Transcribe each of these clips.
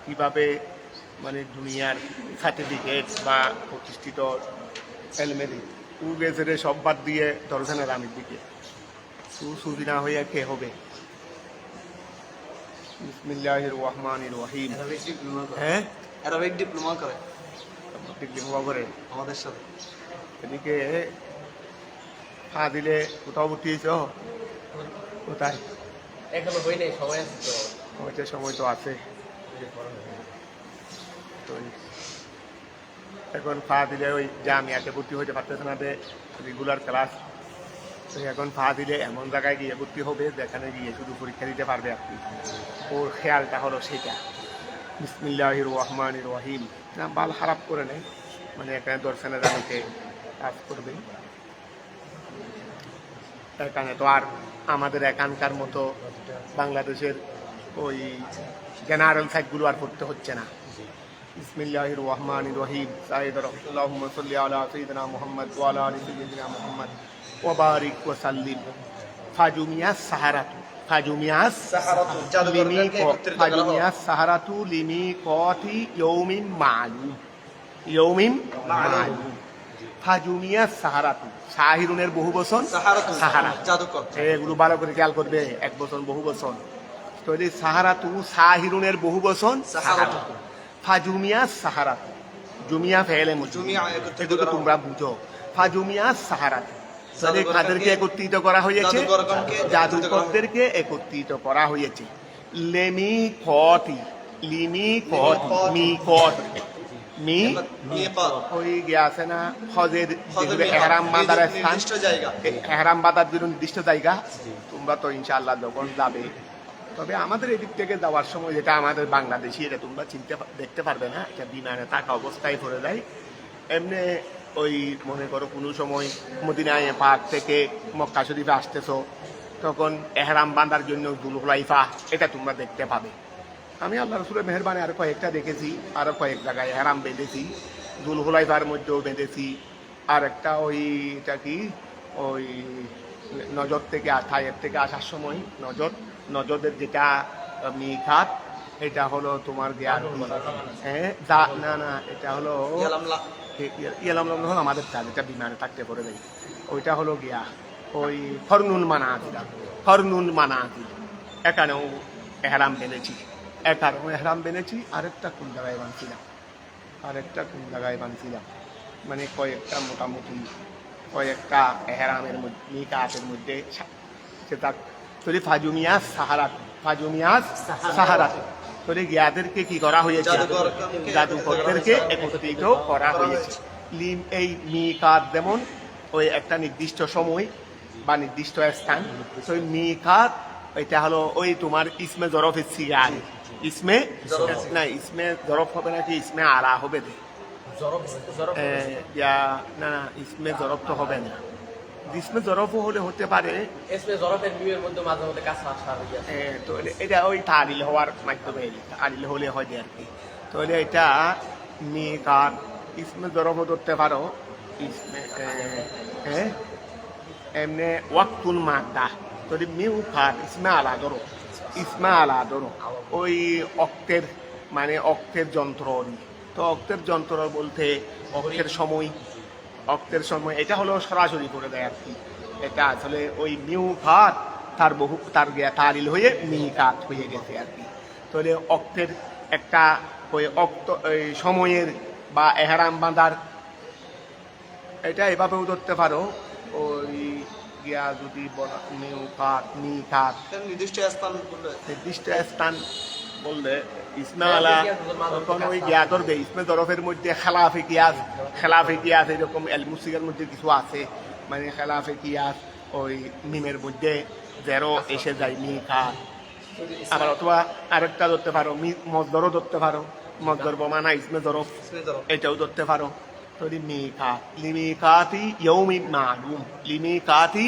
কিভাবে মানে দুনিয়ার সার্টিফিকেট বা প্রতিষ্ঠিত এলমেরি তু গেছে সব বাদ দিয়ে দর্শনের আমির দিকে তু সুদি না হইয়া কে হবে। বিসমিল্লাহির রহমানির রহিম। হ্যাঁ, অ্যারাবিক ডিপ্লোমা করে ডিপ্লোমা করে আমাদের সাথে। এদিকে পা দিলে কোথাও ভর্তি হয়েছ? কোথায়? এখনো হই নাই, সময় আছে তো। ওইটা সময় তো আছে। তো এখন পা দিলে ওই জামিয়াতে ভর্তি হইতে পারতেছে না, রেগুলার ক্লাস। তো এখন পা দিলে এমন জায়গায় গিয়ে ভর্তি হবে যেখানে গিয়ে শুধু পরীক্ষা দিতে পারবে আর কি। ওর খেয়ালটা হলো সেটা। বিসমিল্লাহির রহমানির রহিম। না বাল খারাপ করে নেয়, মানে এখানে দর্শনের আমিতে কাজ করবে। এখানে তো আর আমাদের এখানকার মতো বাংলাদেশের ওই জেনারেল সাইটগুলো আর পড়তে হচ্ছে না। বিসমিল্লাহির রহমানির রহিম। আল্লাহুম্মা সাল্লি আলা সাইয়্যিদিনা মুহাম্মদ ওয়া আলা আলি সাইয়্যিদিনা মুহাম্মদ ওয়া বারিক ওয়া সাল্লিম। ফাজুমিয়াস সাহারাতু, ফাজুমিয়াস সাহারাতু লিমিকাতি ইয়াউমিন মা'লুম, ইয়াউমিন মা'লুম। ফাজুমিয়াস সাহারাতু, সাহিরুনের বহু বচন সাহারা, জাদুকর। এগুলো ভালো করে খেয়াল করবে, এক বচন বহু বচন। তো এই সাহারাতু সাহিরুনের বহু বচন সাহারাতু। ফাজুমিয়াস সাহারাতু, জুমিয়া ফেলে জুমিয়া এগুলো তোমরা বুঝো। ফাজুমিয়াস সাহারাতু, কাদেরকে একত্রিত করা হয়েছে? জাদুকরদেরকে একত্রিত করা হয়েছে। লেমি কটি, লিমি কট, মি কট, মি ওই গিয়ে না হজের এহরাম বাঁধার স্থান, এহরাম বাঁধার জন্য নির্দিষ্ট জায়গা। তোমরা তো ইনশাআল্লাহ যখন যাবে, তবে আমাদের এদিক থেকে যাওয়ার সময় যেটা আমাদের বাংলাদেশি, এটা তোমরা দেখতে পারবে না, এটা বিমানে থাকা অবস্থায় পড়ে যায়। এমনি ওই মনে করো কোনো সময় মদিনায় পাক থেকে মক্কা শরীফে আসতেছো, তখন এহরাম বাঁধার জন্য যুলহুলাইফা, এটা তোমরা দেখতে পাবে। আমি আল্লাহ রসুলের মেহরবানি আরো কয়েকটা দেখেছি, আরো কয়েক জায়গায় এহরাম বেঁধেছি, যুলহুলাইফার মধ্যেও বেঁধেছি। আর একটা ওই এটা কি ওই নজর থেকে থাইয়ের থেকে আসার সময় নজরের যেটা মিকাত, এটা হলো তোমার জ্ঞান। হ্যাঁ না না, এটা হলো ইয়ালাম হলো আমাদের কাজ, এটা বিমানে থাকতে পড়ে যাই। ওইটা হলো গিয়া ওই হরনুল মানাজিল, হরনুল মানাজিল। এখানেও এহরাম বেঁধেছি, এখানেও এহরাম বেঁধেছি। আরেকটা কোন জায়গায় বানছিলাম, মানে কয়েকটা মোটামুটি কয়েকটা এহরামের মধ্যে মিকাতের মধ্যে সেটা তৈরি। ফাজুমিয়াস সাহারাত, ফাজুমিয়াস সাহারাত তৈরি জ্ঞাদেরকে কি করা হয়েছে? জাদুকরদেরকে একত্রিত করা হয়েছে। এই মিকাত যেমন ওই একটা নির্দিষ্ট সময় বা নির্দিষ্ট স্থান, তো ওই মিকাত এটা হলো ওই তোমার ইসমে জরফের সিগার, ইসমে না, ইসমে জরফ হবে নাকি ইসমে আলা হবে? না না, ইসমে জরফ তো হবে না। ইসমে জরফও হলে হতে পারে, তো এটা ওই তারিল হওয়ার মাধ্যমে, তারিল হলে হয় আর কি। তাহলে এটা মিকাত, ইসমে জরফও ধরতে পারো, ইসমে এমনি ওয়াক্তুল মাদ্দা। যদি মিউকাত ইসমে আলা ধরো, ইসমে আলা ধরো ওই অক্তের, মানে অক্তের যন্ত্র। তো অক্তের যন্ত্র বলতে অক্তের সময়, অক্তের সময় এটা হলো সরাসরি করে দেয় আর কি। এটা আসলে ওই মিউকাত তার বহু তার তারিল হয়ে মিকাত হয়ে গেছে আর কি। তাহলে অক্তের একটা ওই ওই সময়ের বা এহরাম বাঁধার, এটা এভাবেও ধরতে পারো। ওই গিয়া যদি বলা মিউকাত, মিকাত নির্দিষ্ট স্থান বললে ইসমে আলা, তখন ওই গিয়া ধরবে। ইসমে জরফের মধ্যে খেলাফে কিয়াস এরকম এলমুসিকের মধ্যে কিছু আছে, মানে খেলাফে কিয়াস ওই মিমের মধ্যে জেরো এসে যায় মিকাত। আবার অথবা আরেকটা ধরতে পারো, মজদরও ধরতে পারো, মজদর বমানা ইসমে জরফ, এটাও ধরতে পারো। তো মিকাত, লিমিকাতি ইয়াউমিন মা'লুম, লিমিকাতি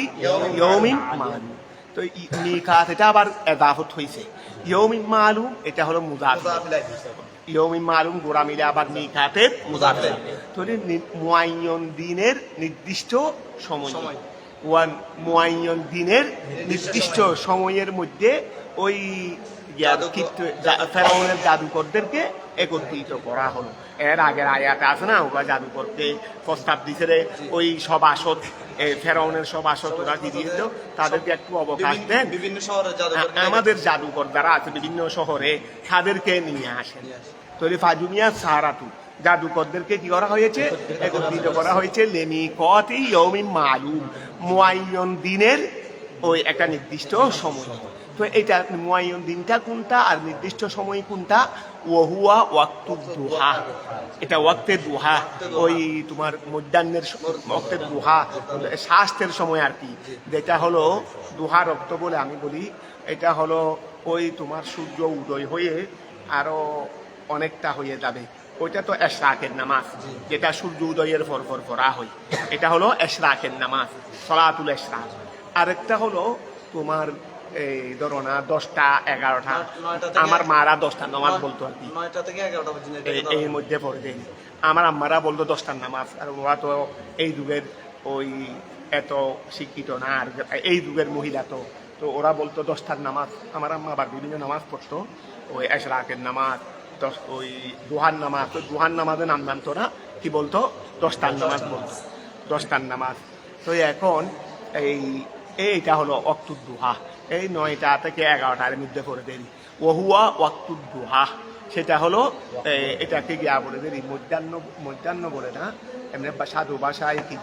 ইয়াউমিন মা'লুম। তো মিকাত এটা আবার এদাফত হয়েছে। ইয়াউমিন মা'লুম এটা হলো মুযাফ, ইয়াউমিন মা'লুম গোড়া মিলে আবার মিকাতের মুযাফ। তো মুআয়্যান দিনের নির্দিষ্ট সময়, মুআয়্যান দিনের নির্দিষ্ট সময়ের মধ্যে ওই ফেরাউনের জাদুকরদেরকে একত্রিত করা হলো। এর আগের আয়াতে আছে না, ওরা জাদুকরকে প্রস্তাব দিছে রে, ওই সব আসত ফেরাউনের সব আসত ওরা কি দিয়েছিল, তাদেরকে একটু অবকাশ দেন, বিভিন্ন শহরে জাদুঘর আমাদের জাদুকর যারা আছে বিভিন্ন শহরে তাদেরকে নিয়ে আসেন। তো ফাজুমিয়া সাহারাতু, জাদুকরদেরকে কি করা হয়েছে, একত্রিত করা হয়েছে লেমি কতি ইয়মিন মালুম, মুআয়্যান দিনের ওই একটা নির্দিষ্ট সময়। তো এটা মুআয়্যান দিনটা কোনটা আর নির্দিষ্ট সময় কোনটা, ওহুয়া ওয়াক্তু দুহা, এটা ওয়াক্তে দুহা, ওই তোমার মধ্যাহ্নের ওয়াক্তে দুহা, শাস্তের সময় আর কি, যেটা হলো দুহা রক্ত বলে আমি বলি। এটা হলো ওই তোমার সূর্য উদয় হয়ে আরো অনেকটা হয়ে যাবে, ওইটা তো এশরাকের নামাজ, যেটা সূর্য উদয়ের পর পড়া হয়, এটা হলো এশরাকের নামাজ, সলাতুল এশরাক। আরেকটা হলো তোমার এই ধরো না 10টা 11টা, আমার মারা 10টা নামাজ বলতো আর কি, 9টা থেকে 11টা পর্যন্ত এই মধ্যে পড়ে দেয়। আমার আম্মারা বলতো 10টার নামাজ, আর ওরা তো এই যুগের ওই এত শিক্ষিত না, আর এই যুগের মহিলা তো, তো ওরা বলতো 10টার নামাজ। আমার আম্মা আবার বিভিন্ন নামাজ পড়তো, ওই এশরাকের নামাজ, ওই দুহার নামাজ, তো দুহার নামাজে নাম জানতো না, কি বলতো 10টার নামাজ বলতো, 10টার নামাজ। তো এখন এইটা হলো ওয়াক্তুদ দুহা, এই 9টা থেকে 11টার মধ্যে পড়ে দেরি, ওহুয়া ওয়াক্তুদ দুহা, সেটা হলো এটাকে গিয়া বলে দেরি মধ্যাহ্ন বলে না, এমনি সাধু ভাষায় কি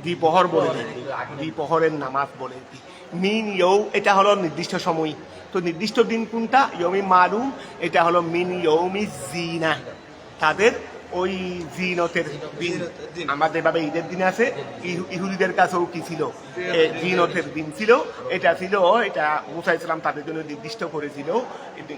দ্বিপহর বলে দেরি, দ্বিপহরের নামাজ বলে কি মিন ইয়ৌ, এটা হলো নির্দিষ্ট সময়। তো নির্দিষ্ট দিন কোনটা, ইয়মি মালুম, এটা হলো মিন ইয়ৌমি জিনা, তাদের ওই জিনতের দিন। আমাদের ভাবে ঈদের দিন আছে, ইহুদিদের কাছেও কি ছিল, জিনতের দিন ছিল, এটা ছিল, এটা মুসা ইসলাম তাদের জন্য নির্দিষ্ট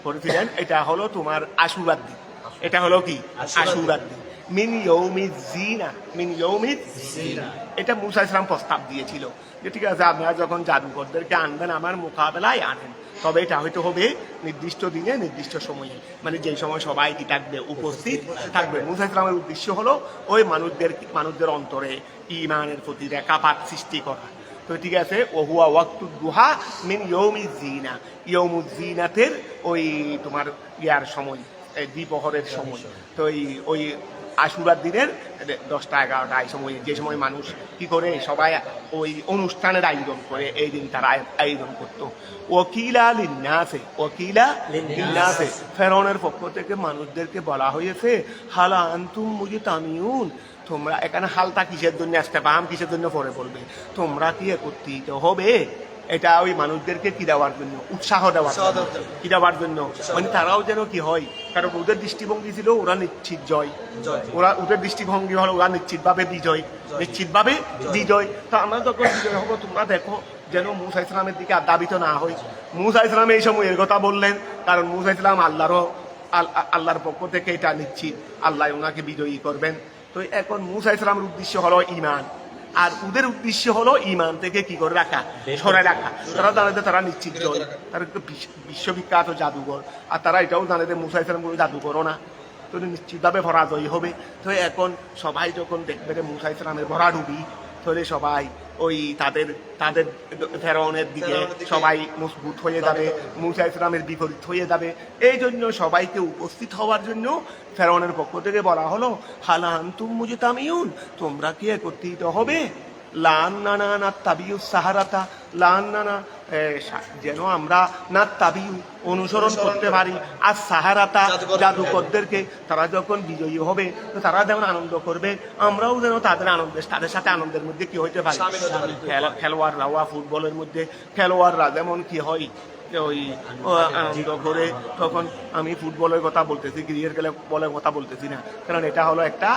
করেছিলেন, এটা হলো তোমার আশুরার দিন, এটা হলো কি আশুরার দিন, মিন ইয়ৌমি জিনা, মিন ইয়ৌমি জিনা, এটা মুসা ইসলাম প্রস্তাব দিয়েছিল যে ঠিক আছে আপনারা যখন জাদুকরদেরকে আনবেন আমার মোকাবেলায় আনেন, তবে এটা হয়তো হবে নির্দিষ্ট দিনে নির্দিষ্ট সময়ে, মানে যে সময় সবাই কি থাকবে, উপস্থিত থাকবে। মুসা ইসলামের উদ্দেশ্য হলো ওই মানুষদের অন্তরে ঈমানের প্রতি রেখাপাত সৃষ্টি করা। তো ঠিক আছে, ওহুয়া ওয়াক্তুদ দুহা মিন ইয়ৌমিজ জিনা, ইয়ৌমুজ জিনাতের ওই তোমার ইয়ার সময়, দ্বিপহরের সময়। তো ওই আশুরার দিনের 10টা 11টা এই সময়, যে সময় মানুষ কি করে, সবাই ওই অনুষ্ঠানের আয়োজন করে, এই দিন তারা আয়োজন করতো। ওকিলা লিন্নাসে, ফেরাউনের পক্ষ থেকে মানুষদেরকে বলা হয়েছে হালা আনতুম মুজতামিউন, তোমরা এখানে হালটা কিসের জন্য আসতে, বাম কিসের জন্য পরে বলবে, তোমরা কি একত্রিত হবে, এটা ওই মানুষদেরকে কি দেওয়ার জন্য, উৎসাহ দেওয়ার জন্য, কি দেওয়ার জন্য, মানে তারাও যেন কি হয়, কারণ ওদের দৃষ্টিভঙ্গি ছিল ওরা নিশ্চিত জয়, ওদের দৃষ্টিভঙ্গি হলো ওরা নিশ্চিতভাবে বিজয়। তো আমরা যখন বিজয় হবো, তোমরা দেখো যেন মুসা ইসলামের দিকে দাবিত না হয়। মুসা ইসলাম এই সময় এর কথা বললেন, কারণ মুসা ইসলাম আল্লাহর পক্ষ থেকে এটা নিশ্চিত, আল্লাহ ওনাকে বিজয়ী করবেন। তো এখন মুসা ইসলামের উদ্দেশ্য হলো ঈমান, আর ওদের উদ্দেশ্য হলো ঈমান থেকে কি করে রাখা, সরাই রাখা। তারা জানে যে তারা নিশ্চিত জয়, তারা একটু বিশ্ববিখ্যাত জাদুঘর, আর তারা এটাও জানে যে মুসা ইসলাম কোনো জাদুঘরও না, তো নিশ্চিতভাবে পরাজয় হবে। তো এখন সবাই যখন দেখবে যে মুসা ইসলামের ভরাডুবি, তাহলে সবাই ওই তাদের ফেরাউনের দিকে সবাই মজবুত হয়ে যাবে, মুসা ইসলামের বিপরীত হয়ে যাবে। এই জন্য সবাইকে উপস্থিত হওয়ার জন্য ফেরাউনের পক্ষ থেকে বলা হলো হালা আনতুম মুজতামিউন, তোমরা কি একত্রিত হবে, লান্নানা না তাবিউ সাহারাতা, লান্নানা যেন আমরা না তাবিউ অনুসরণ করতে পারি, আর সাহারাতা জাদুকরদেরকে, তারা যখন বিজয়ী হবে তো তারা যেমন আনন্দ করবে, আমরাও যেন তাদের সাথে আনন্দের মধ্যে কি হইতে পারি। খেলোয়াড়রা ফুটবলের মধ্যে খেলোয়াড়রা যেমন কি হয় ওই আনন্দ করে, তখন আমি ফুটবলের কথা বলতেছি, ক্রিকেট বলের কথা বলতেছি না, কারণ এটা হলো একটা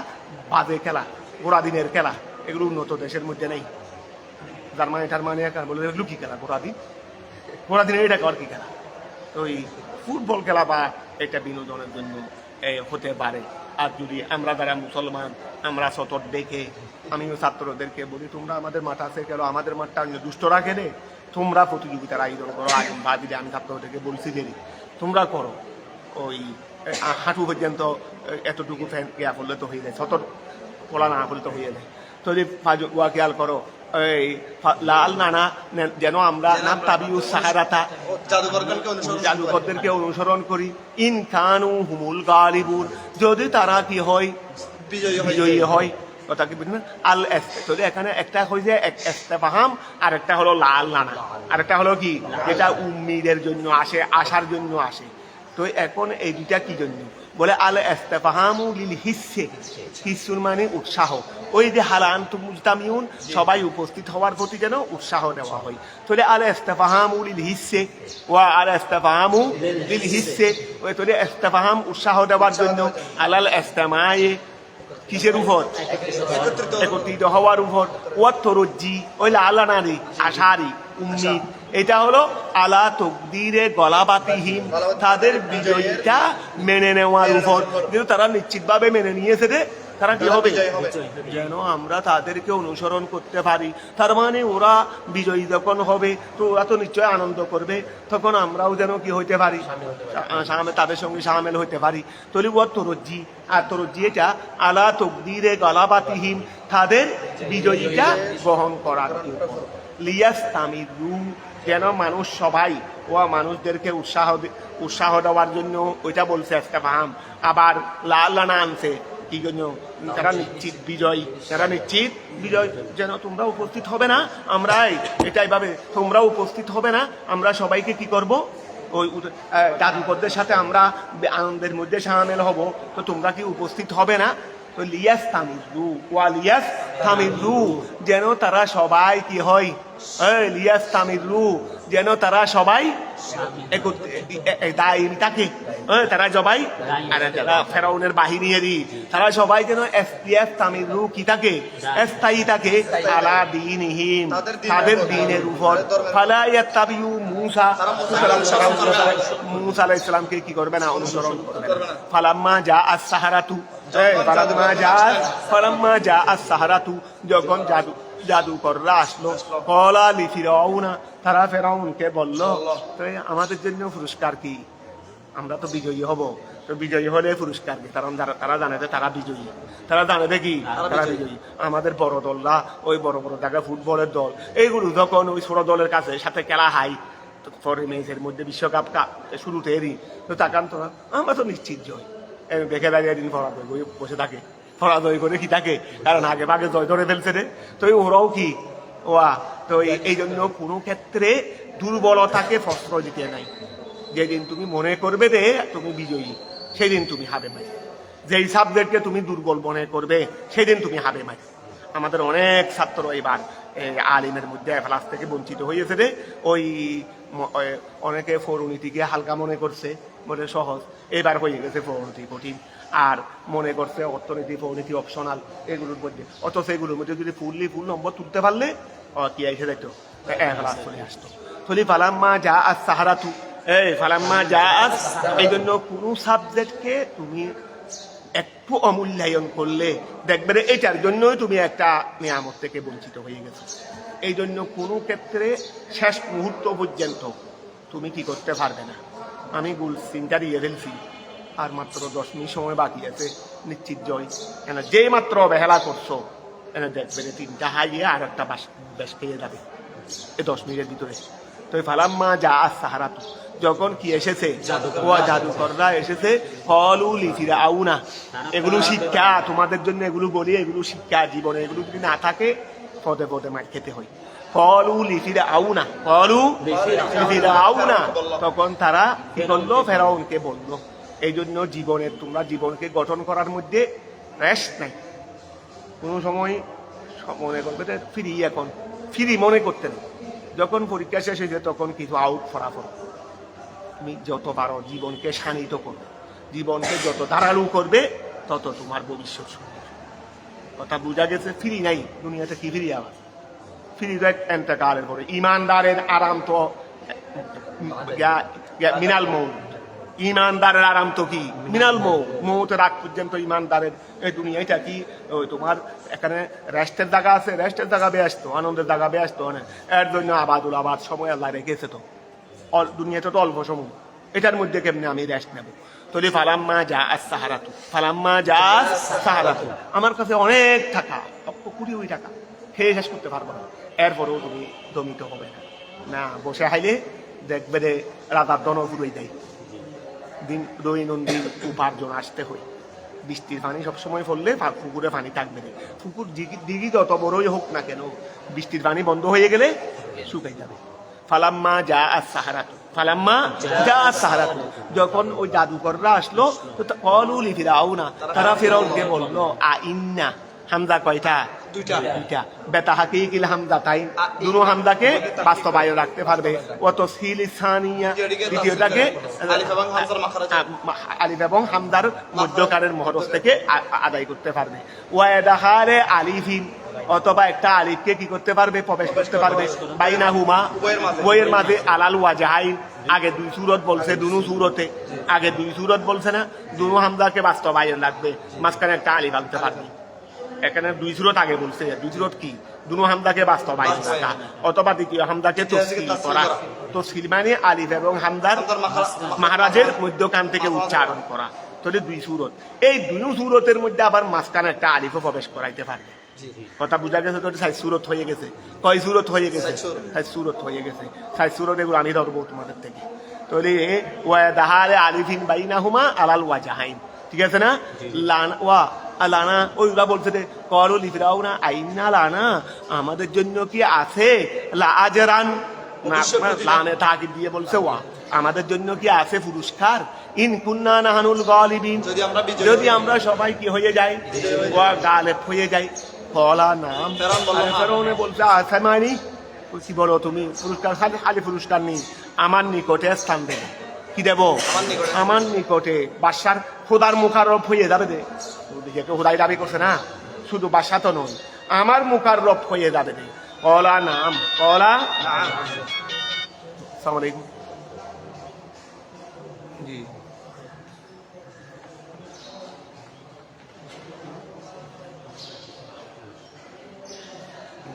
বাজে খেলা, ঘোড়া দিনের খেলা, এগুলো উন্নত দেশের মধ্যে নেই। জার্মানি বলে লুকি খেলা, ঘোড়া দিনের এটা আর কি খেলা। তো ওই ফুটবল খেলা বা এটা বিনোদনের জন্য হতে পারে। আর যদি আমরা যারা মুসলমান, আমরা সতর দেখে, আমিও ছাত্রদেরকে বলি তোমরা আমাদের মাঠ আছে কেন, আমাদের মাঠটা দুষ্টরা খেলে, তোমরা প্রতিযোগিতার আয়োজন করো। বাদিলে আমি ছাত্রদেরকে বলছি যে তোমরা করো, ওই হাঁটু পর্যন্ত এতটুকু ফ্যান ইয়া করলে তো হয়ে যায়, সতর খোলা না হলে তো হয়ে যায়। তো যদি খেয়াল করো এই লাল নানা যেন আমরা না তাবিউ সাহারাতা জাদুকরগণকে অনুসরণ জাদুকরদেরকে অনুসরণ করি। ইন কানু হুমুল গালিবুন, যদি তারা কি হয় বিজয়ী হয়। কথা কি বুঝলেন? আল যদি এখানে একটা হয়েছে ইস্তেফহাম, আর একটা হলো লাল নানা, আর একটা হলো কি যেটা উম্মিদের জন্য আসে, আসার জন্য আসে। তো এখন এই দুইটা কি জন্য বলে? আল ইস্তেফহামু লিল হিসসে, হিসসুর মানে উৎসাহ। ওই যে হালান মুজতামিউন, সবাই উপস্থিত হওয়ার প্রতি যেন উৎসাহ দেওয়া হয়। তাহলে আল ইস্তেফহামু লিল হিসসে ওয়া আল ইস্তেফহামু লিল হিসসে, ওই তাহলে ইস্তেফহাম উৎসাহ দেওয়ার জন্য, আলাল ইস্তেমায়ে কিসের উপর? একত্রিত হওয়ার উপর। ওয়া তরজ্জি ওই লালানারি আশারি উম্মিদ, এটা হলো আলা তকদিরে গলাবাতিহীন, তাদের বিজয়ীটা মেনে নেওয়ার উপর। কিন্তু তারা নিশ্চিতভাবে মেনে নিয়েছে যে তারা কি হবে, যেন আমরা তাদেরকে অনুসরণ করতে পারি। তার মানে ওরা বিজয়ী যখন হবে তো ওরা তো নিশ্চয় আনন্দ করবে, তখন আমরাও যেন কি হইতে পারি, তাদের সঙ্গে সামিল হইতে পারি। তলি ও তরজ্জি, আর তরজ্জি এটা আলা তকদিরে গলাবাতিহীন, তাদের বিজয়ীটা গ্রহণ করার উপর। লিয়াস তামিদু, যেন মানুষ সবাই ও মানুষদেরকে উৎসাহ দেওয়ার জন্য ওইটা বলছে ইস্তেফহাম। আবার লালানা আনছে কি জন্য? তারা নিশ্চিত বিজয়, তারা নিশ্চিত বিজয়, যেন তোমরা উপস্থিত হবে না, আমরা এটাই ভাবে তোমরা উপস্থিত হবে না, আমরা সবাইকে কি করব, ওই জাদুকরদের সাথে আমরা আনন্দের মধ্যে সামিল হব, তো তোমরা কি উপস্থিত হবে না? তো লিয়াস তামিজু ওয়া লিয়াস তামিজু, যেন তারা সবাই কি হয়, লিয়াস তামিজু, যেন তারা সবাই দায়ী থাকে, তারা সবাই, আর যারা ফেরাউনের বাহিনী, তারা সবাই যেন লিয়াস তামিজু কি থাকে, স্থায়ী থাকে, আলা দীনিহিম, তাদের দ্বীনের উপর। ফালা ইয়াত্তাবিউ মূসা, মূসা আলাইহিস সালামকে কি করবে না? অনুসরণ করবে না। ফালাম্মা জা আস-সাহারাতু, ফালাম্মা জা আস-সাহারাতু, যখন জাদুকররা আসলো, ক্বালা লি ফিরআউনা, তারা ফেরাউনকে বলল, তো আমাদের জন্য পুরস্কার কি? আমরা তো বিজয়ী হব, তো বিজয়ী হলে পুরস্কার কি? কারণ তারা জানে যে তারা বিজয়ী, তারা জানে কি তারা বিজয়ী। আমাদের বড় দলরা, ওই বড় বড় জায়গায় ফুটবলের দল, এইগুলো যখন ওই ছোট দলের কাছে সাথে খেলা হয়, পরে ম্যাচের মধ্যে বিশ্বকাপ শুরুতে এরই তো তাকান, তো আমরা তো নিশ্চিত জয়। দেখে দাঁড়িয়ে দিন পরাজয় বসে থাকে, পরাজয় করে কি থাকে, কারণ আগে ভাগে জয় ধরে ফেলছে রে। তো ওরাও কি ওয়া, তো এই জন্য কোনো ক্ষেত্রে দুর্বলতাকে প্রশ্রয় দিতে নাই। যেদিন তুমি মনে করবে যে তুমি বিজয়ী, সেদিন তুমি হাবে মাই। যেই সাবজেক্টকে তুমি দুর্বল মনে করবে, সেদিন তুমি হাবে মাই। আমাদের অনেক ছাত্র এবার আলিমের মধ্যে ক্লাস থেকে বঞ্চিত হয়েছে রে। ওই অনেকে ফরনীতিকে হালকা মনে করছে, মনে সহজ, এবার হয়ে গেছে ফরনীতি কঠিন, আর মনে করছে অর্থনীতি ফরনীতি অপশনাল এগুলোর মধ্যে। অথচ এগুলোর মধ্যে যদি ফুল নম্বর তুলতে পারলে কি এসে যেত, ক্লাস চলে আসতো। থলি ফালাম্মা যা আস সাহারাতু, ফালাম্মা যা আস, এই জন্য কোনো সাবজেক্টকে তুমি একটু অমূল্যায়ন করলে দেখবে এটার জন্যই তুমি একটা নিয়ামত থেকে বঞ্চিত হয়ে গেছো। এই জন্য কোনো ক্ষেত্রে শেষ মুহূর্ত পর্যন্ত তুমি কি করতে পারবে না। আমি গোল সিনটা দিয়ে ফেলছি, আর মাত্র 10 মিনিট সময় বাকি আছে, নিশ্চিত জয়। কেন যে মাত্র অবহেলা করছো, এনে দেখবে 3টা হাইয়ে আর একটা বেশ পেয়ে যাবে এই 10 মিনিটের ভিতরে। তো ফালাম্মা যা আস সাহারাতু, যখন কি এসেছে, জাদুকররা এসেছে, ফলু লি ফিরআউনা, এগুলো শিক্ষা তোমাদের জন্য, এগুলো বলি, এগুলো শিক্ষা জীবনে, এগুলো যদি না থাকে পদে পদে মার খেতে হয়। ফলু লি ফিরআউনা, ফলু লি ফিরআউনা, তখন তারা কি করলো, ফেরাউনকে বললো। এই জন্য জীবনের, তোমরা জীবনকে গঠন করার মধ্যে রেস্ট নাই। কোনো সময় মনে করবে ফ্রি, এখন ফ্রি মনে করতে নেই। যখন পরীক্ষা শেষ হয়েছে তখন কিছু আউট ফলাফল। তুমি যত পারো জীবনকে শানিত করো, জীবনকে যত ধারালু করবে তত তোমার ভবিষ্যৎ সুন্দর। কথা বোঝা গেছে? ফ্রি নাই দুনিয়াতে, কি ফ্রি? আবার ফ্রি এন্তেকালের পরে। ইমানদারের আরাম তো মিনাল মৌত, ইমানদারের আরাম তো কি মিনাল মৌতের আগ পর্যন্ত ইমানদারের এই দুনিয়াটা কি ওই তোমার এখানে রেস্টের জায়গা আছে, রেস্টের জায়গা ব্যস্ত, আনন্দের জায়গা ব্যস্ত, এর জন্য আবাদ সময় আল্লাহ রেখেছে। তো দুনিয়াতে তো অল্প সময়, এটার মধ্যে কেমনি আমি রেস্ট নেব? তলি ফালাম্মা যা আস সাহারাতু, ফালাম্মা যা আস সাহারাতু, আমার কাছে অনেক টাকা, 1 কোটি টাকা, খেয়ে শেষ করতে পারবো না, এরপরেও তুমি দমিত হবে না। না বসে হাইলে দেখবে যে রাজার দনও ফুরই দেয়, দৈনন্দিন উপার্জন আসতে হয়। বৃষ্টির পানি সবসময় পড়লে পুকুরে পানি থাকবে না, পুকুর দিঘি যত বড়ই হোক না কেন, বৃষ্টির পানি বন্ধ হয়ে গেলে শুকাই যাবে। ফালাম্মা যা সাহারাত, ফালাম্মা যা সাহারাত, যখন ওই জাদুকররা আসলো কলু লি ফিরাউনা, তারা ফিরাউনকে বললো আইন্না, হামজা কয়টা? দুইটা। বেতা হাকিকিল হামজা তাই দুনো হামজাকে বাস্তবায়ন রাখতে পারবে। অত সিল সানিয়া, দ্বিতীয়টাকে আলিফ এবং হামজার মধ্যকারের মহরজ থেকে আদায় করতে পারবে। ওয়াদাহারে আলিফিন, অথবা একটা আলিফকে কি করতে পারবে? প্রবেশ করতে পারবে। বাইনাহুমা, বইয়ের মাঝে আলাল ওয়াজাহাইন, আগে দুই সূরত বলছে, দুনো সূরতে আগে দুই সূরত বলছে না, দুনো হামজাকে বাস্তবায়ন রাখবে, মাঝখানে একটা আলিফ আনতে পারবে। এখানে দুই সূরত আগে বলছে, দুই সূরত কি? দুনো হামদাকে বাস্তবায়ন রাখা, অথবা দ্বিতীয় হামদাকে তফসিল করা। তফসিল মানে আলিফ এবং হামদার মাহারাজের মধ্যখান থেকে উচ্চারণ করা। তাহলে দুই সূরত, এই দুই সূরতের মধ্যে আবার মাঝখানে একটা আলিফও প্রবেশ করাইতে পারবে। কথা বুঝা গেছে? তো 6 সূরত হয়ে গেছে। কয় সূরত হয়ে গেছে? 6 সূরত হয়ে গেছে। 6 সূরত এগুলো আমি ধরবো তোমাদের থেকে। তাহলে ওয়াদাহারে আলিফিন বাইনাহুমা আলাল ওয়াজাহাইন, ঠিক আছে না? লানা ওয়া লানা, ওইগুলা বলছে যে করো লিফিরাউনা আইনা লানা, আমাদের জন্য কি আছে লাআজরান, লানে তাকিদ দিয়ে বলছে ওয়া, আমাদের জন্য কি আছে পুরস্কার? ইন কুন্না নাহানুল গালিবিন, যদি আমরা সবাই কি হয়ে যাই? ওয়া গালেব হয়ে যাই। কলা নাম, ফেরাউনে বলছে আছে মানে কি বলো তুমি? পুরস্কার খালি পুরস্কার নেই, আমার নিকটে স্থান দেবে। কি দেব? আমার নিকটে। বাদশার খোদার মুখাররব হয়ে যাবে দে, খোদাই দাবি করছে না, শুধু বাদশা তো নয়, আমার মুখাররব হয়ে যাবে দে। কলা নাম, কলা আসসালামু আলাইকুম। জি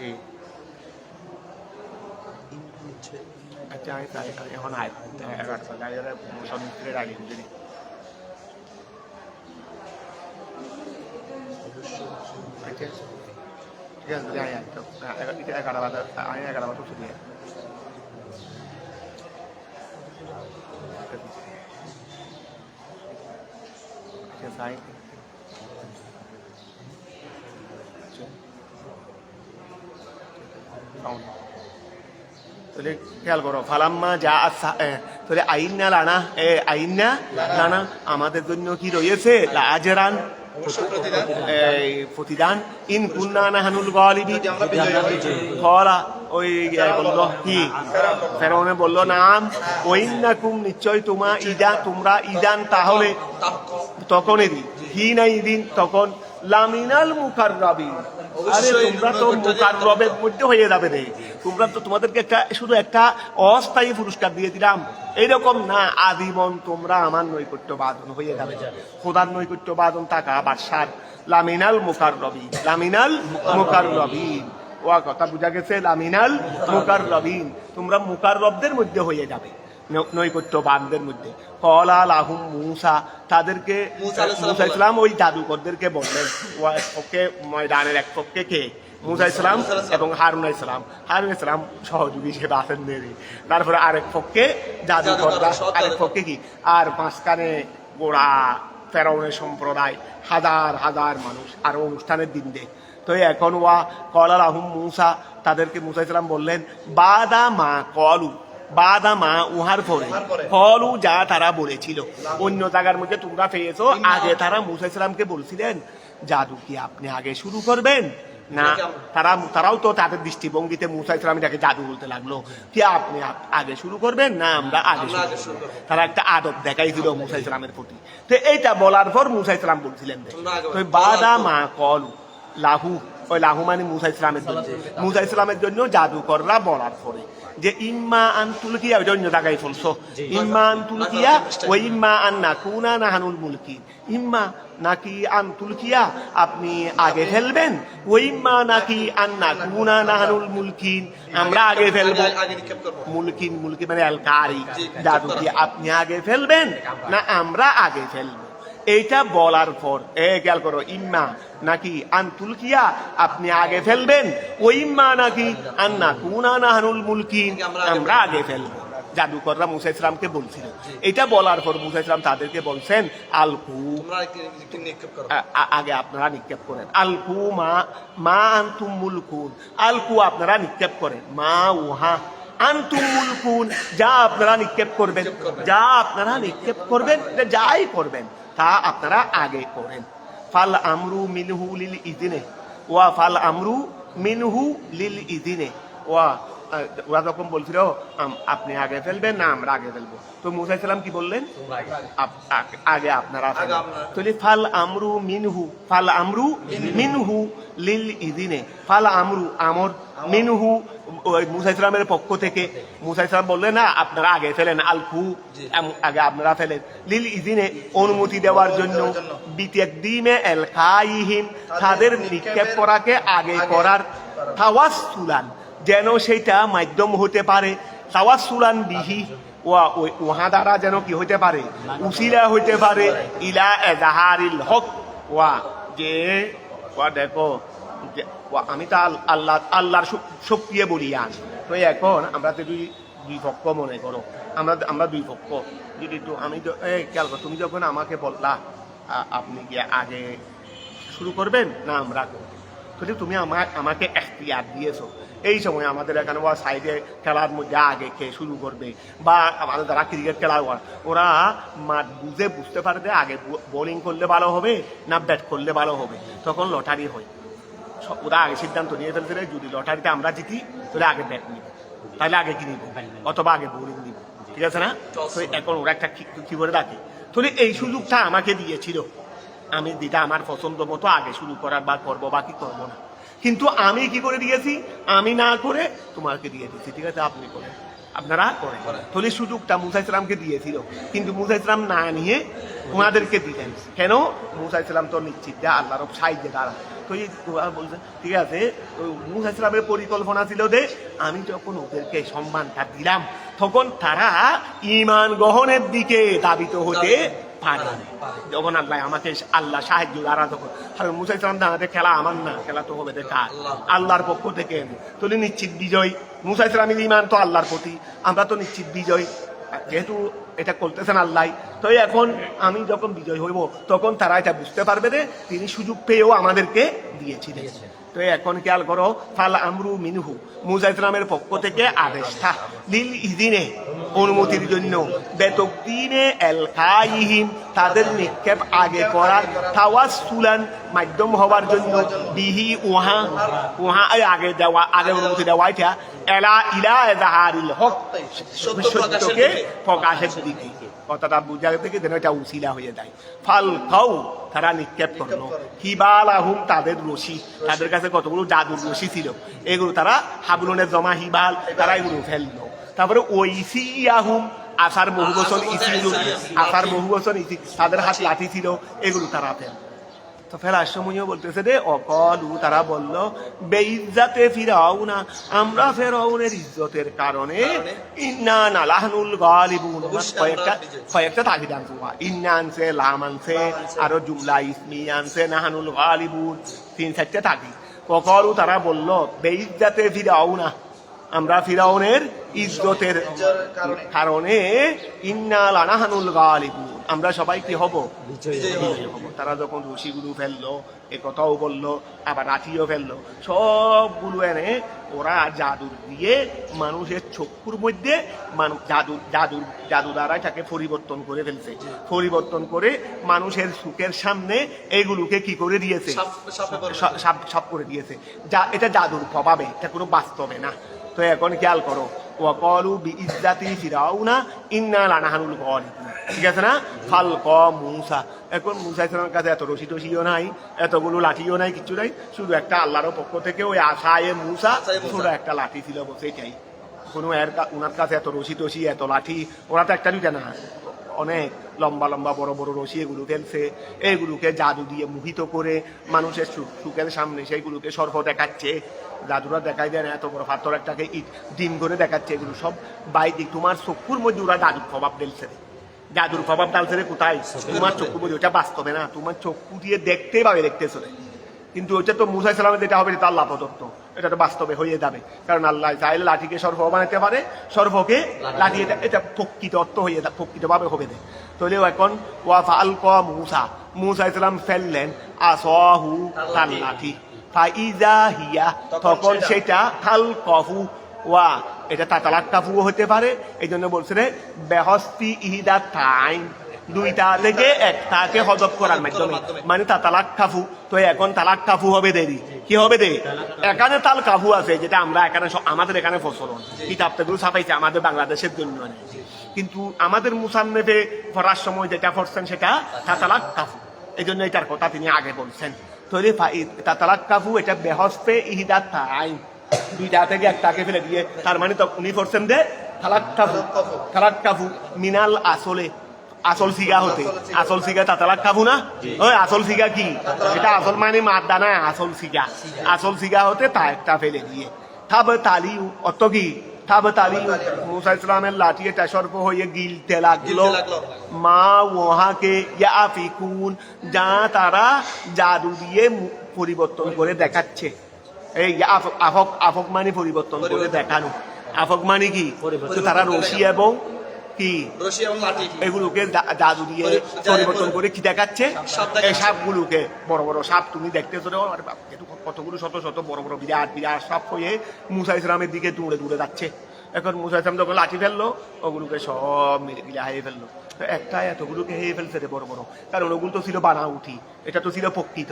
জি, আচ্ছা আমি তাই এখন আয় 11টা গাড়ির সব মিস্ত্রির আগে বুঝিনি। আচ্ছা ঠিক আছে, যাই আয় তো 11টা বাজে, আমি 11টা বাজে ছুটি। ঠিক আছে আয়। তাহলে খেয়াল করো, ফালাম্মা যা তাহলে আইন্না লানা, আইন্না লানা, আমাদের জন্য কি রয়েছে? লাআজরান, প্রতিদান। ইন কুন্না নাহানুল গালিবিন, কলা ওই বললো কি? ফেরাউনে বললো নাম, ওয়াইন্নাকুম, নিশ্চয় তোমরা ইদান, তাহলে তখন হিনা ইদিন, তখন লামিনাল মুকাররাবিন, আরে তোমরা তো মুকাররবের মধ্যে হয়ে যাবে রে। তোমরা তো, তোমাদেরকে শুধু একটা অস্থায়ী পুরস্কার দিয়ে দিলাম এইরকম না, আজীবন তোমরা আমার নৈকট্য বাদন হয়ে যাবে। খোদার নৈকট্য বাদন থাকা বাদশার লামিনাল মুকাররবিন, লামিনাল মুকাররবিন। ও কথা বুঝা গেছে? লামিনাল মুকাররবিন, তোমরা মুকাররবদের মধ্যে হয়ে যাবে, নৈকট্য বানদের মধ্যে। কলা লাহুম মুসা, তাদেরকে মুসা ইসলাম ওই জাদুকরদেরকে বললেন, ওকে ময়দানের এক পক্ষে কে? মুসা ইসলাম এবং হারুন ইসলাম। হারুন ইসলাম সহযোগী হিসেবে আছেন মেরে, তারপরে আরেক পক্ষে জাদুকররা, আরেক পক্ষে কি? আর মাঝখানে গোড়া ফেরাউনের সম্প্রদায়, হাজার হাজার মানুষ, আর অনুষ্ঠানের দিন দেয়। তো এখন ওয়া কলা লাহুম মুসা, তাদেরকে মুসা ইসলাম বললেন, বাদা মা কলু, বাদা মা উহার পরে, কলু যা তারা বলেছিল। অন্য জায়গার মধ্যে তোমরা পেয়েছো, আগে তারা মুসা ইসলামকে বলছিলেন জাদু কি আপনি আগে শুরু করবেন না? তারাও তো তাদের দৃষ্টিভঙ্গিতে মুসা ইসলাম এটাকে জাদু বলতে লাগলো, কি আপনি আগে শুরু করবেন না আমরা আগে শুরু করব? তারা একটা আদব দেখাইছিল মুসা ইসলামের প্রতি। তো এইটা বলার পর মুসা ইসলাম বলছিলেন তো বাদা মা কলু লাহু, ওই লাহু মানে মুসা ইসলামের জন্য, মুসা ইসলামের জন্য জাদুকররা বলার পরে যে ইম্মা আন তুলকিয়া, ওই জন্য জায়গায় ফলছো, ইম্মা আন তুলকিয়া ও ইম্মা আন নাকুনা নাহানুল মুলকি, ইম্মা নাকি আন তুলকিয়া, আপনি আগে ফেলবেন, ও ইম্মা নাকি আন নাকুনা নাহানুল মুলকিন, আমরা আগে ফেলবো। মুলকিন, মুলকি মানে আল কারি, জাদু কি আপনি আগে ফেলবেন না আমরা আগে ফেলবো? এইটা বলার পর খেয়াল করো, ইম্মা নাকি আনতুল কিয়া, আপনি আগে ফেলবেন, ও ইম্মা নাকি আন্না কুনা নাহানুল মুলকিন, আমরা আগে ফেলবো। জাদুকররা মুসা ইসলামকে বলছিল। এটা বলার পর মুসা ইসলাম তাদেরকে বলছেন আলকু, তোমরা কি নিক্ষেপ করো। আগে আপনারা নিক্ষেপ করেন। আলকু মা আনতুম মুলকুন, আলকু আপনারা নিক্ষেপ করেন, মা উহা আনতুম মুলকুন যা আপনারা নিক্ষেপ করবেন, যা আপনারা নিক্ষেপ করবেন, যাই করবেন তা আপনারা আগে করেন। ফাল আমরু মিনহু লিল ইদিনে ওয়া ফাল আমরু মিনহু লিল ইদিনে ওয়া, ওরা যখন বলছিল আপনি আগে ফেলবেন না আমরা আগে ফেলবো, তো মুসা ইসলাম কি বললেন, আগে আপনারা ফেলেন। তাহলে ফাল আমরু মিনহু, ফাল আমরু মিনহু লিল ইদিনে, ফাল আমরু আমর, মিনহু মুসা ইসলামের পক্ষ থেকে। মুসা ইসলাম বললেন না আপনারা আগে ফেলেন, আলকু আগে আপনারা ফেলেন, লিল ইদিনে অনুমতি দেওয়ার জন্য, বিতাকদিমে এল খাইহিম তাদের নিক্ষেপ করাকে আগে করার, তাওয়াসসুলান যেন সেটা মাধ্যম হতে পারে, তাওয়াসসুলান বিহি ওহা দ্বারা যেন কি হইতে পারে, উসিলা হইতে পারে, ইলা এজাহারিল হক ওয়া, যে দেখো আমি তো আল্লাহর শক্তি বলিয়ান। তো এখন আমরা তো দুই পক্ষ মনে করো, আমরা দুই পক্ষ। যদি আমি খেয়াল করো, তুমি যখন আমাকে বললা আপনি কি আগে শুরু করবেন না আমরা করব, তাহলে তুমি আমাকে এখতিয়ার দিয়েছো। এই সময় আমাদের এখানে ওরা সাইডে খেলার মধ্যে আগে কে শুরু করবে, বা আমাদের যারা ক্রিকেট খেলা ওরা মাঠ বুঝতে পারবে আগে বোলিং করলে ভালো হবে না ব্যাট করলে ভালো হবে, তখন লটারি হয়। ওরা আগে সিদ্ধান্ত নিয়ে ফেলছে যদি লটারিতে আমরা জিতি তাহলে আগে ব্যাট নিব, তাহলে আগে কি নিব, অথবা আগে বোলিং নিব, ঠিক আছে না? তো এখন ওরা একটা কি করে রাখে, তাহলে এই সুযোগটা আমাকে দিয়েছিল, আমি যেটা আমার পছন্দ মতো আগে শুরু করার বা করবো বা কি করবো না। কিন্তু আমি কি করে দিয়েছি, আমি না করে তোমাকে দিয়ে দিয়েছি, ঠিক আছে আপনি করেন, আপনারা করেন। তাহলে সুযোগটা মুসা ইসলামকে দিয়েছিল, কিন্তু মুসা ইসলাম না নিয়ে ওনাদেরকে দিলেন কেন? মুসা ইসলাম তো নিশ্চিত যে আল্লাহর সাহায্যে দ্বারা। তো এই বলছেন ঠিক আছে, মুসা ইসলামের পরিকল্পনা ছিল যে আমি যখন ওদেরকে সম্মানটা দিলাম তখন তারা ঈমান গ্রহণের দিকে ধাবিত হতে পারে। যখন আমাকে আল্লাহ সাহায্য দ্বারা, তখন মুসা ইসলাম দাঁড়াতে খেলা আমার না, খেলা তো হবে দেখা আল্লাহর পক্ষ থেকে, তাহলে নিশ্চিত বিজয়। মুসা ইসলামের ঈমান তো আল্লাহর প্রতি, আমরা তো নিশ্চিত বিজয়, যেহেতু এটা করতেছেন আল্লাহ। তো এখন আমি যখন বিজয় হইব তখন তারা এটা বুঝতে পারবে যে তিনি সুযোগ পেয়েও আমাদেরকে দিয়েছিলেন। তো এখন খেয়াল করো, ফাল আমরু মিনহু মুসা ইসলামের পক্ষ থেকে আদেশটা, লিল ইদিনে অনুমতির জন্য, বেতকদিনে এল খাইহিম তাদের নিক্ষেপ আগে করার, তাওয়াসসুলান মাধ্যম হওয়ার জন্য, বিহি উহা আগে দেওয়া, আগে অনুমতি দেওয়া, এটা এলা ইলা এজাহারিল হক সত্যকে প্রকাশের দিকে, কথাটা বুঝা থেকে যেন এটা উসিলা হয়ে যায়। ফাল খাও তারা নিক্ষেপ করলো, হিবাল আহুম তাদের রশি, তাদের কাছে কতগুলো জাদুর রশি ছিল, এগুলো তারা হাবলনের জমা হিবাল তারা এগুলো ফেললো। তারপরে ওইসি আহুম আসার বহু বছর ইসি তাদের হাত লাঠি ছিল, এগুলো তারা ফেললো। তো ফেলার সময়ও বলতেছে রে অকলু তারা বলল বেইজ্জাতে ফিরাউনা, আমরা ফেরাউনের ইজ্জতের কারণে ইন্না নালাহনুল গালিবুন, কয়েকটা তাগিদ আনছে, ইন্না আনছে, লাম আনছে, আরো জুমলা ইসমি আনছে, নাহানুল গালিবুন, 3-4টা তাগিদ। অকলু তারা বলল বেইজ্জাতে ফিরাউনা, আমরা ফিরাউনের ইজ্জতের কারণে ইন্না লানাহানুল গালিবুন, আমরা সবাই কি হব, বিজয়ী হব। তারা যখন রশিগুলো ফেললো, এ কথাও বললো, আবার লাঠিও ফেললো, সবগুলো এনে ওরা জাদু দিয়ে মানুষের চক্ষুর মধ্যে জাদু দ্বারা তাকে পরিবর্তন করে ফেলছে, পরিবর্তন করে মানুষের চোখের সামনে এগুলোকে কি করে দিয়েছে, সাপ করে দিয়েছে। এটা জাদুর প্রভাবে, এটা কোনো বাস্তবে না। তো এখন খেয়াল করো, ওয়াকালু বিইজ্জাতি ফিরাউনা ইন্না লানাহানুল গালিবুন, ঠিক আছে না? ফাল ক মুসা, এখন মুসা ইসলামের কাছে এত রশি টশিও নাই, এতগুলো লাঠিও নাই, কিছু নাই, শুধু একটা আল্লাহর পক্ষ থেকে ওই আশায়ে মুসা ছোট একটা লাঠি ছিল, বসে এটাই। কোনো ওনার কাছে এত রশি টশি এত লাঠি, ওরা তো একটা দুইটা না, অনেক লম্বা লম্বা বড় বড় রশি এগুলো ফেলছে, এগুলোকে জাদু দিয়ে মোহিত করে মানুষের সুখের সামনে সেইগুলোকে সর্প দেখাচ্ছে। জাদুরা দেখাই দেয় না, এত বড় পাথর একটাকে ডিম করে দেখাচ্ছে, এগুলো সব বাইরে তোমার চক্ষুর মধ্যে ওরা জাদুর প্রভাব ফেলছে, জাদুর প্রভাব ডালছে রে কোথায়? তোমার চক্ষু বুঝে, ওটা বাস্তবে না, তোমার চক্ষু দিয়ে দেখতে পাবে, দেখতেছো রে। কিন্তু ওইটা তো মুসা ইসলামের যেটা হবে এটা আল্লাহ প্রদত্ত, এটা তো বাস্তবে হয়ে যাবে। কারণ আল্লাহ চাইলে লাঠিকে সর্প বানাতে পারে, সর্পকে লাঠি, এটা প্রকৃত অর্থ হয়ে প্রকৃতভাবে হবে। তাহলে এখন ওয়াফা আল ক মুসা, মুসা ইসলাম ফেললেন আসহু তার লাঠি, ফাইজা হিয়া, তখন সেটা তাল কফু, ওয়া এটা তাতালাক কাফুও হতে পারে। এই জন্য বলছে রে বেহস্তি ইহিদা টাইম, দুইটা থেকে একটাকে হজব করার মাধ্যমে, মানে তাতালাক কাফু। তো এখন তালাক কাফু হবে দেরি, কি হবে দে? এখানে তাল কাফু আছে, যেটা আমরা এখানে আমাদের এখানে ফসলন কিতাবগুলো ছাপাইছে আমাদের বাংলাদেশের জন্য, কিন্তু আমাদের মুসান্নেফে পড়ার সময় যেটা পড়ছেন সেটা তাতালাক কাফু। এই জন্য এটার কথা তিনি আগে বলছেন। তাহলে তাতালাক কাফু এটা বেহস্তে ইহিদা টাইম, দুইটা থেকে একটাকে ফেলে দিয়ে, তার মানে তো উনি পড়ছেন দে তালাক কাফু। তালাক কাফু মিনাল আসলে, আসল সিগা হতে, আসল সিগা তাতালাক কাফু না? ওই আসল সিগা কি? এটা আসল মানে মাদ্দা না, আসল সিগা। আসল সিগা হতে তা একটা ফেলে দিয়ে থাব তালিউ, অত কি থাব তালিউ, মুসা ইসলামের লাঠি এটা সর্প হয়ে গিলতে লাগলো। মা ওহাকে ইয়াফিকুন, যা তারা জাদু দিয়ে পরিবর্তন করে দেখাচ্ছে। এই আফক, আফক মানে পরিবর্তন করে দেখানো। আফক মানে কি? তারা রশি এবং কি এগুলোকে জাদু দিয়ে পরিবর্তন করে কি দেখাচ্ছে? এই সাপগুলোকে, বড় বড় সাপ তুমি দেখতেছো, কতগুলো শত শত বড় বড় বিরাট বিরাট সাপ হয়ে মুসা ইসলামের দিকে দূরে দূরে যাচ্ছে। এখন মুসা ইসলাম যখন লাঠি ফেললো, ওগুলোকে সব মেরে গিলে হারিয়ে ফেললো। একটা এতগুলোকে হেয়ে ফেলছে রে বড় বড়, কারণ ওগুলো তো ছিল বানা উঠি, এটা তো ছিল প্রকৃত।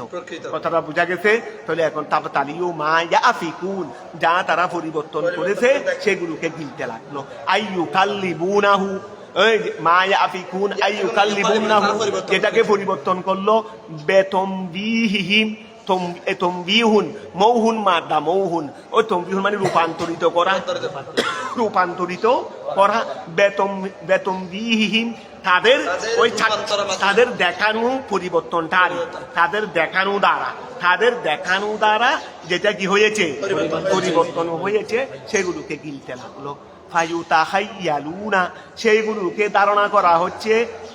কথাটা বোঝা গেছে? তাহলে এখন তালিও মা ইয়াফিকুন, যা তারা পরিবর্তন করেছে সেগুলোকে গিলতে লাগলো। আইয়ু কাল্লিবুনাহু, এই মা ইয়াফিকুন আইয়ু কাল্লিবুনাহু, যেটাকে পরিবর্তন করলো বেতমবিহিহিম, তম্বিহুন, মৌহুন মাদা মৌহুন, ওই তম্বিহুন মানে রূপান্তরিত করা, রূপান্তরিত করা। বেতম্বিহিহিম, তাদের ওই তাদের দেখানো পরিবর্তনটা, তাদের দেখানো দ্বারা, তাদের দেখানো দ্বারা যেটা কি হয়েছে পরিবর্তন হয়েছে, সেগুলোকে গিলতে লাগলো। ফায়ুতাহাইয়ালুনা, সেইগুলোকে ধারণা করা হচ্ছে।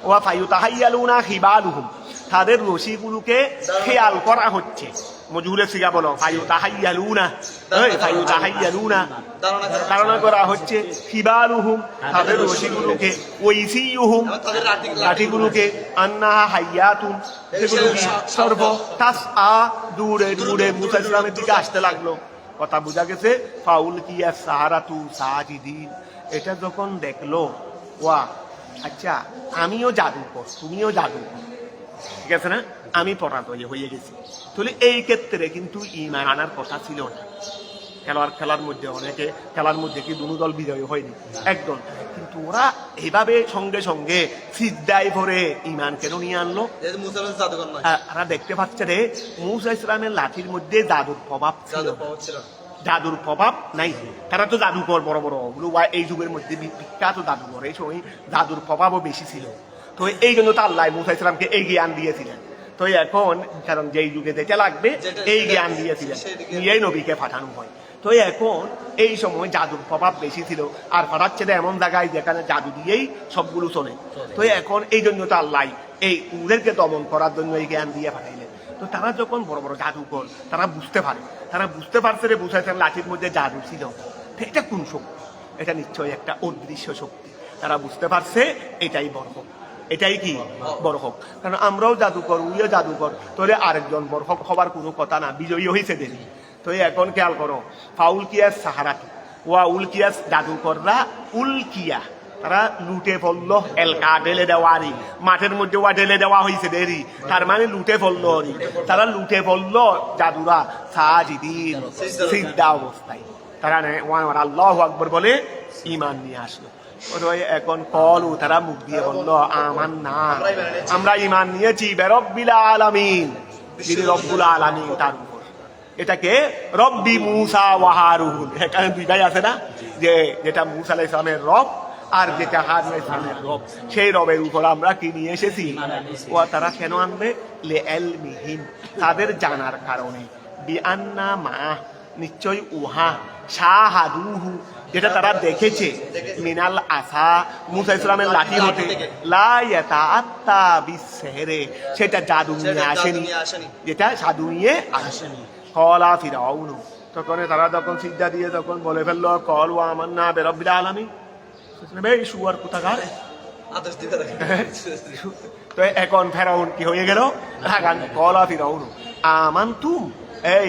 ওয়া ফায়ুতাহাইয়ালুনা হিবালুহুম, তাদের রশিগুলোকে খেয়াল করা হচ্ছে। মজহুরে সিগা বলো, ফায়ুতাহাইয়ালুনা, ফায়ুতাহাইয়ালুনা ধারণা করা হচ্ছে। হিবালুহুম, তাদের রশিগুলোকে, ওয়াইসিয়ুহুম, লাঠিগুলোকে, আন্নাহা হাইয়াতুন, সেগুলো কি সর্ব তাসআ, দূরে দূরে মুসা ইসলামের দিকে আসতে লাগলো। কথা বোঝা গেছে? ফাউল কিয়া সাহারাতু সাজিদিন, এটা যখন দেখলো, ওয়া আচ্ছা আমিও জাদুকর, তুমিও জাদুকর, ঠিক আছে না, আমি পরাজয় হয়ে গেছি। তাহলে এই ক্ষেত্রে কিন্তু ঈমান আনার কথা ছিল না। খেলার মধ্যে অনেকে খেলার মধ্যে কি দুনো দল বিজয়ী হয়নি, একদল। কিন্তু ওরা এইভাবে সঙ্গে সঙ্গে সিদ্ধায় ভরে ঈমান কেন নিয়ে আনলো? ওরা দেখতে পাচ্ছে রে মুসা ইসলামের লাঠির মধ্যে জাদুর প্রভাব ছিল, জাদুর প্রভাব নাই। তারা তো জাদুকর বড় বড়, ওগুলো এই যুগের মধ্যে বিখ্যাত জাদুকর, এই সময় জাদুর প্রভাবও বেশি ছিল। তো এই জন্য তো আল্লাহ মুসা ইসলামকে এই জ্ঞান দিয়েছিলেন। তো এখন কারণ যেই যুগে যেটা লাগবে এই জ্ঞান দিয়েছিলেন, নিয়েই নবীকে পাঠানো হয়। তো এখন এই সময় জাদুর প্রভাব বেশি ছিল, আর পাঠাচ্ছে এমন জায়গায় যেখানে জাদু দিয়েই সবগুলো চলে। তো এখন এই জন্য তো আল্লাহ এই ওদেরকে দমন করার জন্য এই জ্ঞান দিয়ে পাঠাইলেন। তো তারা যখন বড় বড় জাদুকর, তারা বুঝতে পারে, তারা বুঝতে পারছে রে বুঝাইছেন লাঠির মধ্যে জাদু ছিল। এটা কোন শক্তি? এটা নিশ্চয়ই একটা অদৃশ্য শক্তি। তারা বুঝতে পারছে এটাই বড় হোক, এটাই কি বড় হোক। কারণ আমরাও জাদুকর, উইও জাদুকর, তাহলে আরেকজন বড় হোক হবার কোনো কথা না, বিজয়ী হয়েছে দেরি। তো এখন খেয়াল করো, ফাউল কিয়াস সাহারাত, ওয়া উলকিয়াস, জাদুকররা উলকিয়া, তারা লুটে পড়লো, এলকা ঢেলে দেওয়ারি, মাঠের মধ্যে ওয়া ঢেলে দেওয়া হয়েছে দেরি, তার মানে লুটে পড়লো। তারা লুটে পড়লো জাদুরা সাজিদিন, সিদ্ধা অবস্থায়। তারা আল্লাহু আকবার বলে ঈমান নিয়ে আসলো। এখন কলু, তারা মুখ দিয়ে বললো আমান্না, আমরা ঈমান নিয়েছি বিরব্বিল আলামিন, যিনি রব্বুল আলামিন তার উপর। এটাকে রব্বি মুসা ওয়া হারুন, এখানে দুই ভাই আছে না, যে যেটা মুসা আলাইহিস সালামের রব আর যেটা হারুন আলাইহিস সালামের রব, সেই রবের উপর আমরা কি নিয়ে এসেছি। ও তারা কেন আনবে? লে ইলমিহিম, তাদের জানার কারণে, বি আন্না মা, নিশ্চয় উহা শাহাদুহু যেটা তারা দেখেছে মিনাল আসা মুসা ইসলামের লাঠি হতে লা ইয়াতাআত্তা বিসসিহরি সেটা জাদু নিয়ে আসেনি, যেটা জাদু নিয়ে আসেনি। কলা ফিরাউন তখন তারা যখন সিজদা দিয়ে তখন বলে ফেললো কল ওয়া আমান্না বিরাব্বিল আলামিন, এই শুয়ার কোথাকার। আদেশ দিতে দেখেন তো এখন ফেরাউন কি হয়ে গেল, রাগান। কলা ফিরাউন আমানতুম এই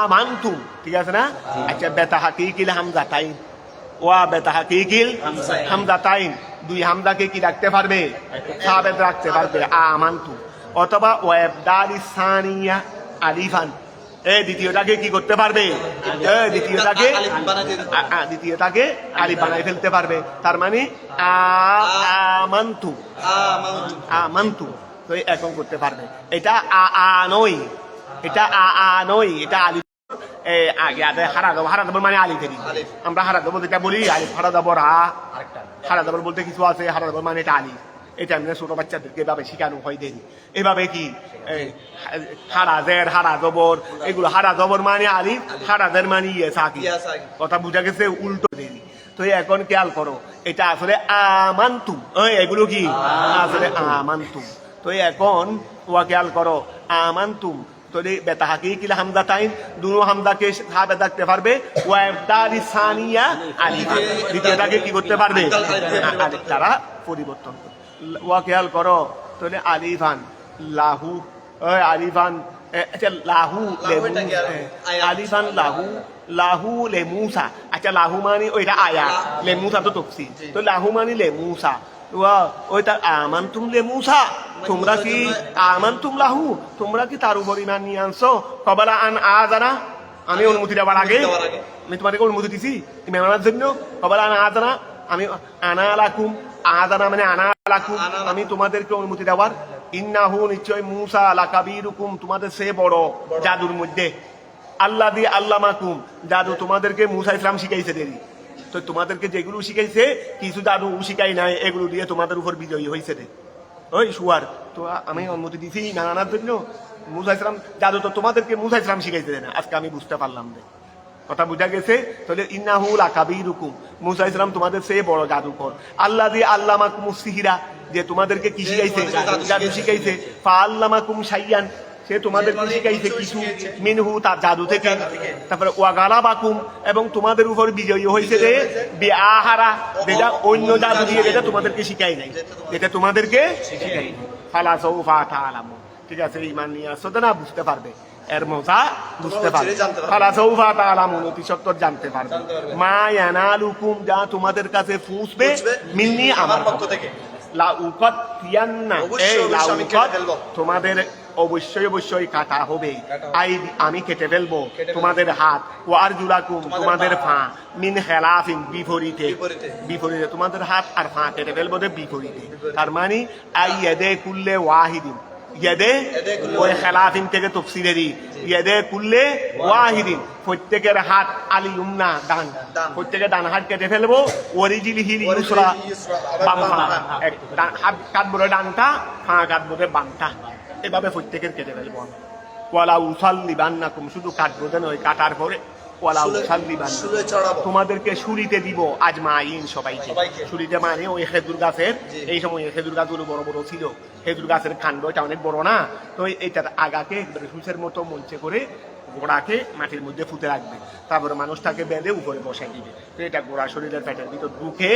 আমানতুম, ঠিক আছে না? আচ্ছা বেতা হাকিকিল হামজাতাইন ওয়া বেতা হাকিকিল হামজাতাইন, দুই হামজাকে কি রাখতে পারবে? সাবেত রাখতে পারবে আমানতু। অথবা ওয়াবদালিস সানিয়া আলিফান, এই দ্বিতীয়টাকে কি করতে পারবে? দ্বিতীয়টাকে আলিফ বানাই ফেলতে পারবে। তার মানে আমানতু আমানতু, তো এখন করতে পারবে। এটা নয়, এটা নয়, এটা আলিফ আগে হারা দেবো মানে আলিফেরই। আমরা হারা দেবো যেটা বলি আলিফ হারা দেবো হারা দেবর বলতে কিছু আছে, হারা দেবর মানে এটা আলিফ। এটা আমরা ছোট বাচ্চাদেরকে এভাবে শিখানো হয় দেরি। এভাবে কি হারাজের হারা জবর, এগুলো হারা জবর মানে আলিফ, হারাজের মানে সাকি। কথা বুঝা গেছে? উল্টো দেরি। তো এখন খেয়াল করো, এটা আসলে আমানতু, এগুলো কি আসলে আমানতু। তো এখন ওয়া খেয়াল করো আমানতুম, তো বেতা হাকিকিল হামজাতাইন দুনো হামজাকে সাবেত রাখতে পারবে। ওয়াবদালিস সানিয়া আলিফ, দ্বিতীয়টাকে কি করতে পারবে? আলিফ দ্বারা পরিবর্তন করবে। ওয়া খেয়াল করো, তাহলে আলিফান লাহু, আলিফান আচ্ছা লাহু আলিফান লাহু লাহু লে মুসা। আচ্ছা লাহু মানে ওইটা আয়া, লে মুসা তো তফসির। তো লাহু মানে লে মুসা, ওইটা আমানতুম লে মুসা, তোমরা কি আমানতুম লাহু, তোমরা কি তার উপর ঈমান নিয়ে আনছো? কবালা আন আযানা, আমি অনুমতি দেওয়ার আগে, আমি তোমাদেরকে অনুমতি দিছি ঈমান আনার জন্য। কবালা আন আযানা, আমি আনা লাকুম, আযানা মানে আনা লাকুম, আমি তোমাদেরকে অনুমতি দেওয়ার। ইন্নাহু নিশ্চয় মুসা লাকাবীরুকুম, তোমাদের সে বড় জাদুর মধ্যে। আল্লাযী আল্লামাকুম, জাদু তোমাদেরকে মুসা ইসলাম শিখাইছে দেরি। তো তোমাদেরকে যেগুলো শিখাইছে কিছু জাদু শিখাই নাই, এগুলো দিয়ে তোমাদের উপর বিজয়ী হয়েছে রে। ওই শুয়ার, তো আমি অনুমতি দিছি না আনার জন্য। মুসা ইসলাম জাদু তো তোমাদেরকে মুসা ইসলাম শিখাইছে না, আজকে আমি বুঝতে পারলাম রে। কথা বুঝা গেছে? তাহলে ইন্নাহু লাকাবীরুকুম, মুসা ইসলাম তোমাদের সে বড় জাদুকর। আল্লাযী আল্লামাকুমুস সিহরা, যে তোমাদেরকে কি শিখাইছে? জাদু শিখাইছে। ফাআল্লামাকুম শাইয়ান, সে তোমাদেরকে শিখাইছে কিছু, মিনহু তার জাদু থেকে। তারপরে ওয়াগালাবাকুম, এবং তোমাদের উপর বিজয়ী হয়েছে যে বিআহারা, যেটা অন্য জাদু দিয়ে, যেটা তোমাদেরকে শিখাই নাই, যেটা তোমাদেরকে শিখাই নাই। ফালা সাউফা তাআলামুন, ঠিক আছে? ঈমান নিয়ে আসছো তো না, বুঝতে পারবে এর মজা, বুঝতে পারবে। ফালা সাউফা তাআলামুন, অতি সত্বর জানতে পারবে। মা ইয়ানালুকুম, যা তোমাদের কাছে পৌঁছবে, মিন্নি আমার পক্ষ থেকে। লাউকাতিয়ান্না, এই লাউকাত তোমাদের অবশ্যই কাটা হবে। আমি কেটে ফেলবো তোমাদের হাত। ও আরজুলাকুম, তোমাদের পা। মিন খেলাফিন, বিপরীতে। তোমাদের হাত আর পা কেটে ফেলবো বিপরীতে। তার মানে ইয়াদে কুল্লে ওয়াহিদিন, ইয়াদে ওই খেলাফিন থেকে তফসিলেরই, ইয়াদে কুল্লে ওয়াহিদিন, প্রত্যেকের হাত আলি ইউমনা, ডান, প্রত্যেকের ডান হাত কেটে ফেলবো। ওয়ারিজিলহিল ইউসরা, বাম পা, হাত কাটবো ডানটা, পা কাটবো বামটা, এভাবে প্রত্যেকের কেটে ফেলবো। ওয়ালা উসাল্লিবান্নাকুম, শুধু কাটবো নয়, কাটার পরে ওয়ালা উসাল্লিবান্নাকুম, তোমাদেরকে শুলিতে দিব আজমাইন, সবাইকে। শুলিতে মানে ওই খেজুর গাছের, এই সময় খেজুর গাছগুলো বড় বড় ছিল, খেজুর গাছের কাণ্ড এটা অনেক বড় না, তো এইটার আগাকে সুসের মতো মঞ্চে করে গোড়াকে মাটির মধ্যে ফুটে রাখবে, তারপরে মানুষটাকে বেঁধে উপরে বসাই দিবে। তো এটা গোড়া শরীরের পেটের ভিতর ঢুকে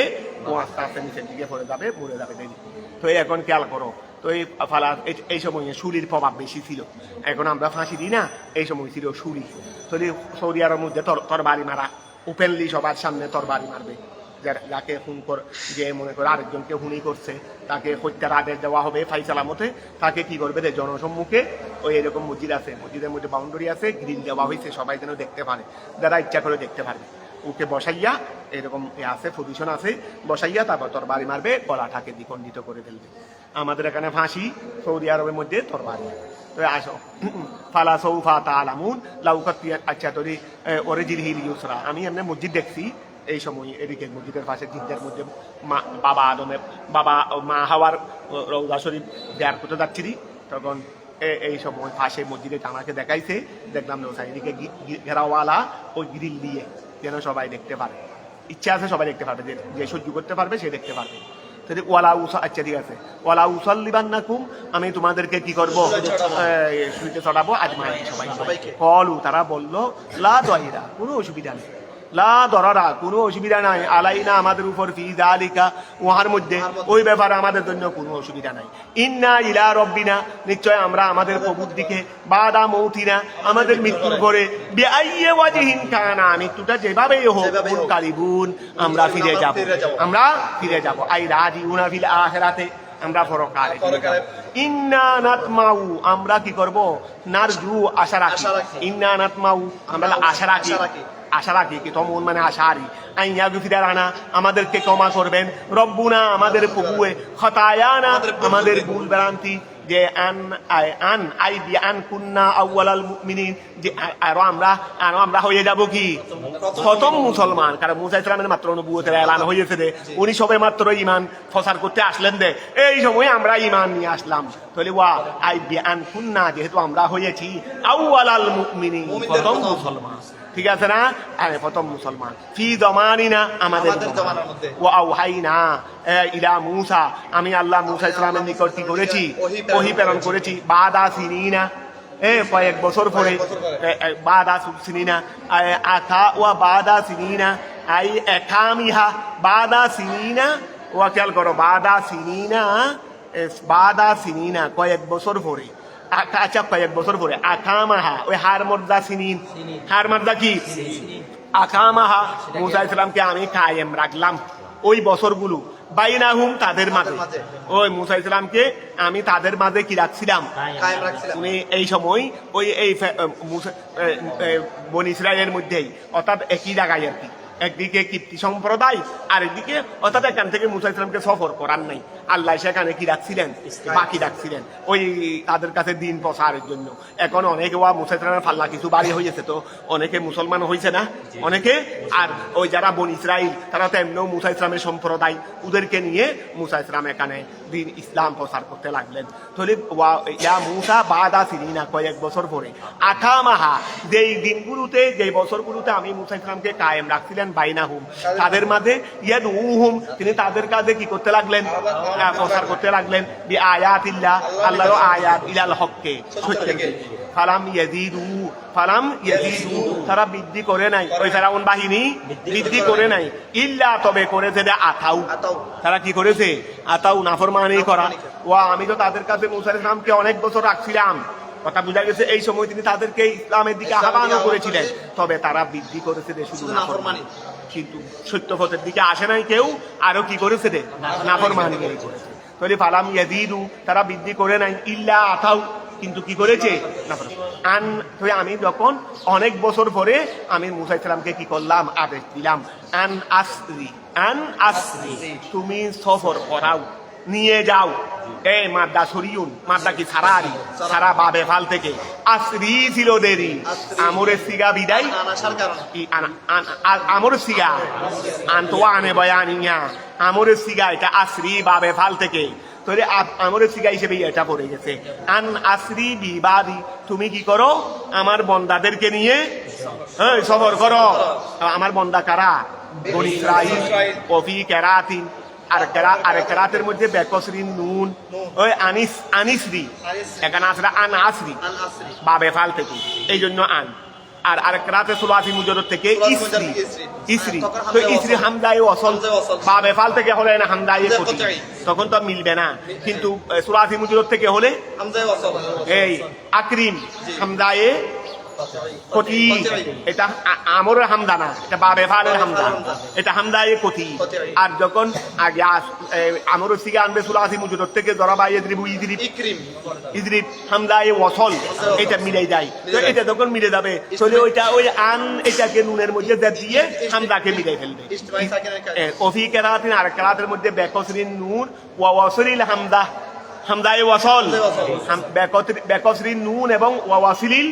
ও আস্তে আস্তে নিচের দিকে পড়ে যাবে, মরে যাবে দেরি। তো এখন খেয়াল করো, তো এই সময় শুলির প্রভাব বেশি ছিল। এখন আমরা ফাঁসি দিই না, এই সময় ছিল শুলি। তো সৌদি আরবের মধ্যে তরবারি মারা, ওপেনলি সবার সামনে তরবারি মারবে। যাকে খুন যে মনে করে আরেকজনকে খুনি করছে, তাকে হত্যার আদেশ দেওয়া হবে ফাইসালা মতে। তাকে কি করবে, জনসম্মুখে ওই এরকম মসজিদ আছে, মসজিদের মধ্যে বাউন্ডারি আছে, গ্রিল দেওয়া হয়েছে, সবাই যেন দেখতে পারে, যারা ইচ্ছা করে দেখতে পারবে। ওকে বসাইয়া এরকম আছে, পজিশন আছে, বসাইয়া তারপর তরবারি মারবে, গলাটাকে দ্বিখণ্ডিত করে ফেলবে। আমাদের এখানে ফাঁসি, সৌদি আরবের মধ্যে তরবারি। তো আসো, ফালা সাউফা তাআলামুন লাউকাতিয়া, আচ্ছা তোরি ওয়ারিজিলহিল ইউসরা, আমি এমনি মসজিদ দেখছি এই সময়, এদিকে মসজিদের পাশে জিজ্ঞার মধ্যে বাবা আদমের, মা হাওয়ার রওজা শরীফ দেয়ার করতে যাচ্ছি, তখন এই সময় পাশে মসজিদে আমাকে দেখাইছে, দেখলাম চারিদিকে ঘেরাওয়ালা ওই গ্রিল দিয়ে, যেন সবাই দেখতে পারে। ইচ্ছা আছে সবাই দেখতে পারবে, যে সহ্য করতে পারবে সে দেখতে পারবে। ওয়ালা উসা, আচ্ছা ঠিক আছে, ওয়ালা উসাল্লিবান্নাকুম, আমি তোমাদেরকে কি করব, শুইতে চড়াবো আজমাই সবাইকে। কলু, তারা বলল, লা দয়রা, কোনো অসুবিধা নেই, লা দরারা, কোনো অসুবিধা নাই, আলাইনা, আমাদের উপর, ফি যালিকা, উহার মধ্যে, ওই ব্যাপারে আমাদের জন্য কোনো অসুবিধা নাই। ইন্না ইলা রব্বিনা, নিশ্চয় আমরা আমাদের প্রভুর দিকে, বাদা মৌতিনা, আমাদের মৃত্যুর পরে, বিআইয়ি ওয়াজহিন কানা, মৃত্যুটা যেভাবেই হোক, মুনকালিবুন, আমরা ফিরে যাব, আমরা ফিরে যাব। আই রাজিউনা ফিল আখিরাতে, আমরা পরকালে। ইন্না নাতমাউ, আমরা কি করব, নারজু, আশা রাখি। ইন্না নাতমাউ, আমরা আশা রাখি, আশা রাখি কি তমন মানে আশারি, আইয়া গুফিরানা, আমাদেরকে ক্ষমা করবেন, রব্বুনা, আমাদের প্রভুয়ে, খতায়ানা, আমাদের ভুল ভ্রান্তি, যে আন আই বি আন কুন্না আউয়ালাল মুমিনিন, যে আরো আমরা হয়ে যাব কি প্রথম মুসলমান। কারণ মুসা ইসলামের মাত্র নবুয়তের এলান হয়েছে দে, উনি সবে মাত্র ঈমান প্রচার করতে আসলেন দে, এই সময় আমরা ঈমান নিয়ে আসলাম। তাহলে ওয়া আই বি আন কুন্না, যেহেতু আমরা হয়েছি আউয়ালাল মুমিনিন, প্রথম মুসলমান, ঠিক আছে না, আরে প্রথম মুসলমান, ফি জমানিনা, আমাদের জমানার মধ্যে, ওয়া আওহাইনা ইলা মূসা, আমি আল্লাহ মূসা ইসলামের নিকট কি করেছি, ওহী প্রেরণ করেছি, বাদা সিনিনা, কয়েক বছর পরে, বাদা সিনিনা, আথা ওয়া বাদা সিনিনা, আই একামিহা, বাদা সিনিনা, ওয়া খেয়াল করো, বাদা সিনিনা, বাদা সিনিনা, কয়েক বছর পরে, আচ্ছা কয়েক বছর পরে, আকামাহা, ওই হার মর্দা সিনিন, হার মর্দা কি, আকামাহা, মূসা ইসলামকে আমি কায়েম রাখলাম ওই বছরগুলো, বাইনাহুম, তাদের মাঝে, ওই মূসা ইসলামকে আমি তাদের মাঝে কি রাখছিলাম, উনি এই সময় ওই এই বনী ইসরাইলের মধ্যেই, অর্থাৎ একই জায়গায় আর কি, একদিকে কিপ্তি সম্প্রদায়, আর একদিকে অর্থাৎ এখান থেকে মূসা ইসলামকে সফর করার নাই, আল্লাহ সেখানে কি রাখছিলেন, বাকি রাখছিলেন ওই তাদের কাছে দিন প্রচারের জন্য। এখন অনেকে ওয়া মূসা ইসলামের পাল্লা কিছু বাড়ি হয়েছে, তো অনেকে মুসলমান হয়েছে না, অনেকে, আর ওই যারা বনী ইসরাইল তারা তো এমনিও মূসা ইসলামের সম্প্রদায়, ওদেরকে নিয়ে মূসা ইসলাম এখানে দিন ইসলাম প্রচার করতে লাগলেন। তাহলে ইয়া মূসা বাদা সিনিনা, কয়েক বছর পরে, আকামাহা, যেই দিনগুলোতে, যেই বছরগুলোতে আমি মূসা ইসলামকে কায়েম রাখছিলেন, বাইনাহুম, তাদের মাঝে, ইয়াদউহুম, তিনি তাদের কাছে কি করতে লাগলেন, প্রচার করতে লাগলেন, বি আয়াতিল্লাহ, আল্লাহর আয়াত, ইলাল হককে, সত্যের দিকে। ফালাম ইয়াজিদু, ফালাম ইয়াজিদু, তারা বৃদ্ধি করে নাই, ওই ফেরাউন বাহিনী বৃদ্ধি করে নাই, ইল্লা, তবে করেছে আতাউ, তারা কি করেছে, আতাউ, নাফরমানি করা। ওয়া, আমি তো তাদের কাছে মূসা ইসলামকে অনেক বছর রাখছিলাম, কথা বুঝা গেছে, এই সময় তিনি তাদেরকে ইসলামের দিকে আহ্বানও করেছিলেন, তবে তারা বৃদ্ধি করেছে রে শুধু নাফরমানি, কিন্তু সত্য পথের দিকে আসে নাই কেউ, আরো কি করেছে রে, নাফরমানি করেছে। তাহলে ফালাম ইয়াজিদু, তারা বৃদ্ধি করে নাই, ইল্লা আতাউ, কিন্তু কি করেছে, আন, আমি যখন অনেক বছর পরে আমি মূসা ইসলামকে কি করলাম, আদেশ দিলাম, আন আসরি, আন আসরি, তুমি সফর করাও, নিয়ে যাও, এই মাদ্দা সরিউন, মাদ্দা কি সারারি, সারা বাবে ফাল থেকে, আসরি ছিল দেরি, আমরের সিগা বিদায়, আমরের সিগা আনতো আনে বয়ানিয়া, আমরের সিগা এটা আসরি বাবে ফাল থেকে, তাহলে আমরের সিগা হিসেবে এটা পড়ে গেছে, আন আসরি বিবাদি, তুমি কি করো, আমার বন্দাদেরকে নিয়ে সফর করো। আমার বন্দা কারা, বনী ইসরাইল, কফি কেরাতিন, আর কেরাতের মধ্যে বেকসরিন নুন, ওই আনিসরি, এখানে আসলে আন আসরি, বাবে ফাল থেকে, এই জন্য আন। আর আরেক রাতে সুলাসি মুজরত থেকে ইসরি, ইসরি, তো ইসরি হামদায়ে ওয়াসল, বাবে ফাল থেকে হলে না হামদায়ে কতি, তখন তো মিলবে না, কিন্তু সুলাসি মুজরত থেকে হলে এই আকরিম, হামদায়ে কতি, এটা আমরের হামদা না, এটা বাবে ফালের হামদা, এটা হামদায়ে কতি। আর যখন আগে আমরের সিগা আনবে সুলাসি মুজরত থেকে, জরাবা ইদ্রিবু ইদ্রিব, ইদ্রিব, হামদায়ে ওয়াসল, এটা মিলে যায়, তো এটা যখন মিলে যাবে, তাহলে ওইটা ওই আন, এটাকে নুনের মধ্যে দিয়ে হামদাকে মিলাই ফেলবে। কফি কেরাতিন, আর কেরাতের মধ্যে বেকসরিন নুন, ওয়া ওয়াসলিল হামদা, হামদায়ে ওয়াসল, বেকসরিন নুন এবং ওয়াসিলিল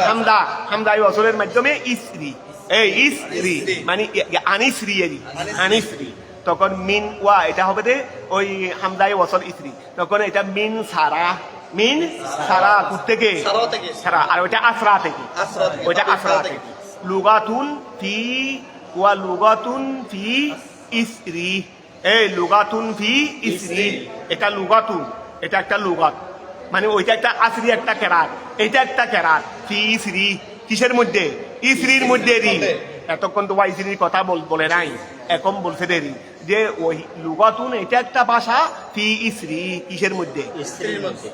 হামদা, হামদায়ে ওয়াসলের মাধ্যমে ইসরি, এই ইসরি মানে আনিসরি, আনিসরি, তখন মিন ওয়া, এটা হবে ওই হামদায়ে ওয়াসল ইসরি, তখন এটা মিন সারা, মিন সারা থেকে সারা থেকে। সারা, আর ওইটা আসরা থেকে, আসরা থেকে। ওইটা আসরা থেকে। লুগাতুন ফি ওয়া লুগাতুন ফি ইসরি, এই লুগাতুন ফি ইসরি, এটা লুগাতুন, এটা একটা লুগাত, মানে ওইটা একটা আসরি একটা কেরাত, এটা একটা কেরাত। ফি ইসরি, কিসের মধ্যে? ইসরির মধ্যে রি। এতক্ষণ তো ইসরির কথা বলে নাই, এখন বলছে দেরি যে ওই লুগাতুন এটা একটা ভাষা, ফি ইসরি কিসের মধ্যে? স্ত্রীর মধ্যে।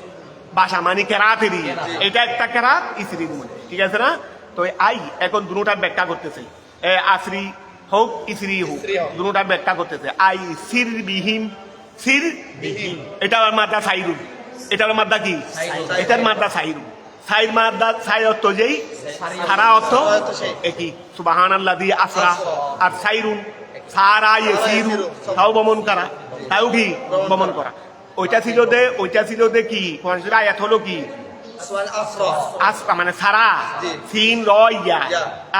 ভাষা মানে কেরাতেরই, এটা একটা কেরাত ইসরির মধ্যে, ঠিক আছে না? তো আই এখন দুটার ব্যাখ্যা করতেছে, আসরি হোক ইসরি হোক, দুটার ব্যাখ্যা করতেছে। আই সির বিহীন, সির বিহীন। এটা মাদ্দা সাইরুন, এটার মাদ্দা কি? এটার মাদ্দা সাইরুন। সাইর মাদ্দা, সাই অর্থ যেই, সারা অর্থ একই। সুবহানাল্লাযী আসরা, আর সাইরুন সারা ইয়াসিরু, তাও ভ্রমণ করা, তাও কি ভ্রমণ করা। ওইটা ছিল দে কি কোরআন শরীফের আয়াত হলো কি? আসরা। আসরা মানে সারা, জি। সিন র ইয়া।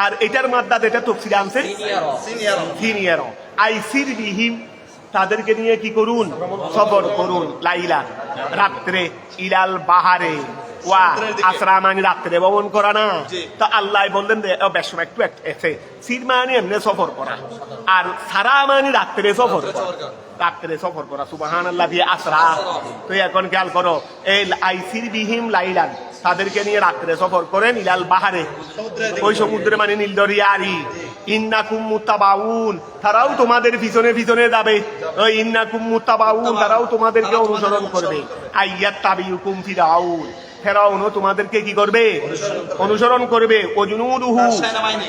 আর এটার মাদ্দা যেটা তফসিরে আনছে সিনিয়র। সিনিয়র। আইসির বিহীন, তাদেরকে নিয়ে কি করুন? সফর করুন। লাইলা রাত্রে, ইলাল বাহারে, ওয়া আসরা মানে রাত্রে ভ্রমণ করা না? জি। তো আল্লাহ বললেন বেশ সময় একটু এসে, সির মানে এমনি সফর করা, আর সারা মানে রাত্রে সফর করা, রাত্রে সফর করা। সুবহানাল্লাহ দিয়ে আসরা। তো এখন খেয়াল করো, এই আইসির বিহীন লাইলান, তাদেরকে নিয়ে রাত্রে সফর করেন, ইলাল বাহারে, ওই সমুদ্রে মানে নীল দরিয়ারি। ইন্নাকুম মুত্তাবাউন, তারাও তোমাদের পিছনে পিছনে যাবে। ওই ইন্নাকুম মুত্তাবাউন, তারাও তোমাদেরকে অনুসরণ করবে। আইয়াত তাবিউকুম ফিরাউন, ফেরাউনও তোমাদেরকে কি করবে? অনুসরণ করবে। ওজুনুদুহু, সেনাবাহিনী।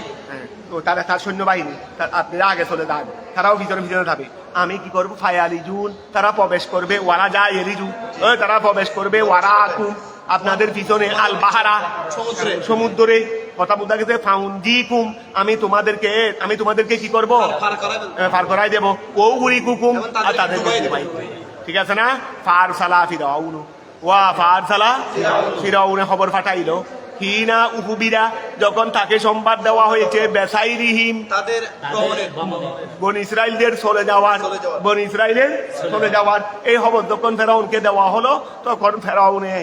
তো তার সৈন্যবাহিনী, আপনারা আগে চলে যান, তারাও ভিতরে ভিতরে যাবে। আমি কি করবো? ফায়ালিজুন, তারা প্রবেশ করবে। ওয়ারা যায় এলিজু, তারা প্রবেশ করবে। ওয়ারা আকুম, আপনাদের পিছনে। আল বাহারা, সমুদ্রে। সমুদ্রে। কথা বলতে গেছে ফাউন্দিকুম, আমি তোমাদেরকে কি করব? পার করাই দেব। ও গুড়ি কুকুম, আর তাদেরকে ডুবাই দেব। ঠিক আছে না? ফারসালা ফিরাউন, ওয়া ফারসালা ফিরাউনে খবর পাঠাইলো। হিনা উহুবিরা, যখন তাকে সংবাদ দেওয়া হয়েছে, বেসাইরিহিম, তাদের ভ্রমণের। বনি ইসরাইলদের চলে যাওয়ার, বনি ইসরাইলের চলে যাওয়ার এই খবর যখন ফেরাউনকে দেওয়া হলো, তখন ফেরাউনে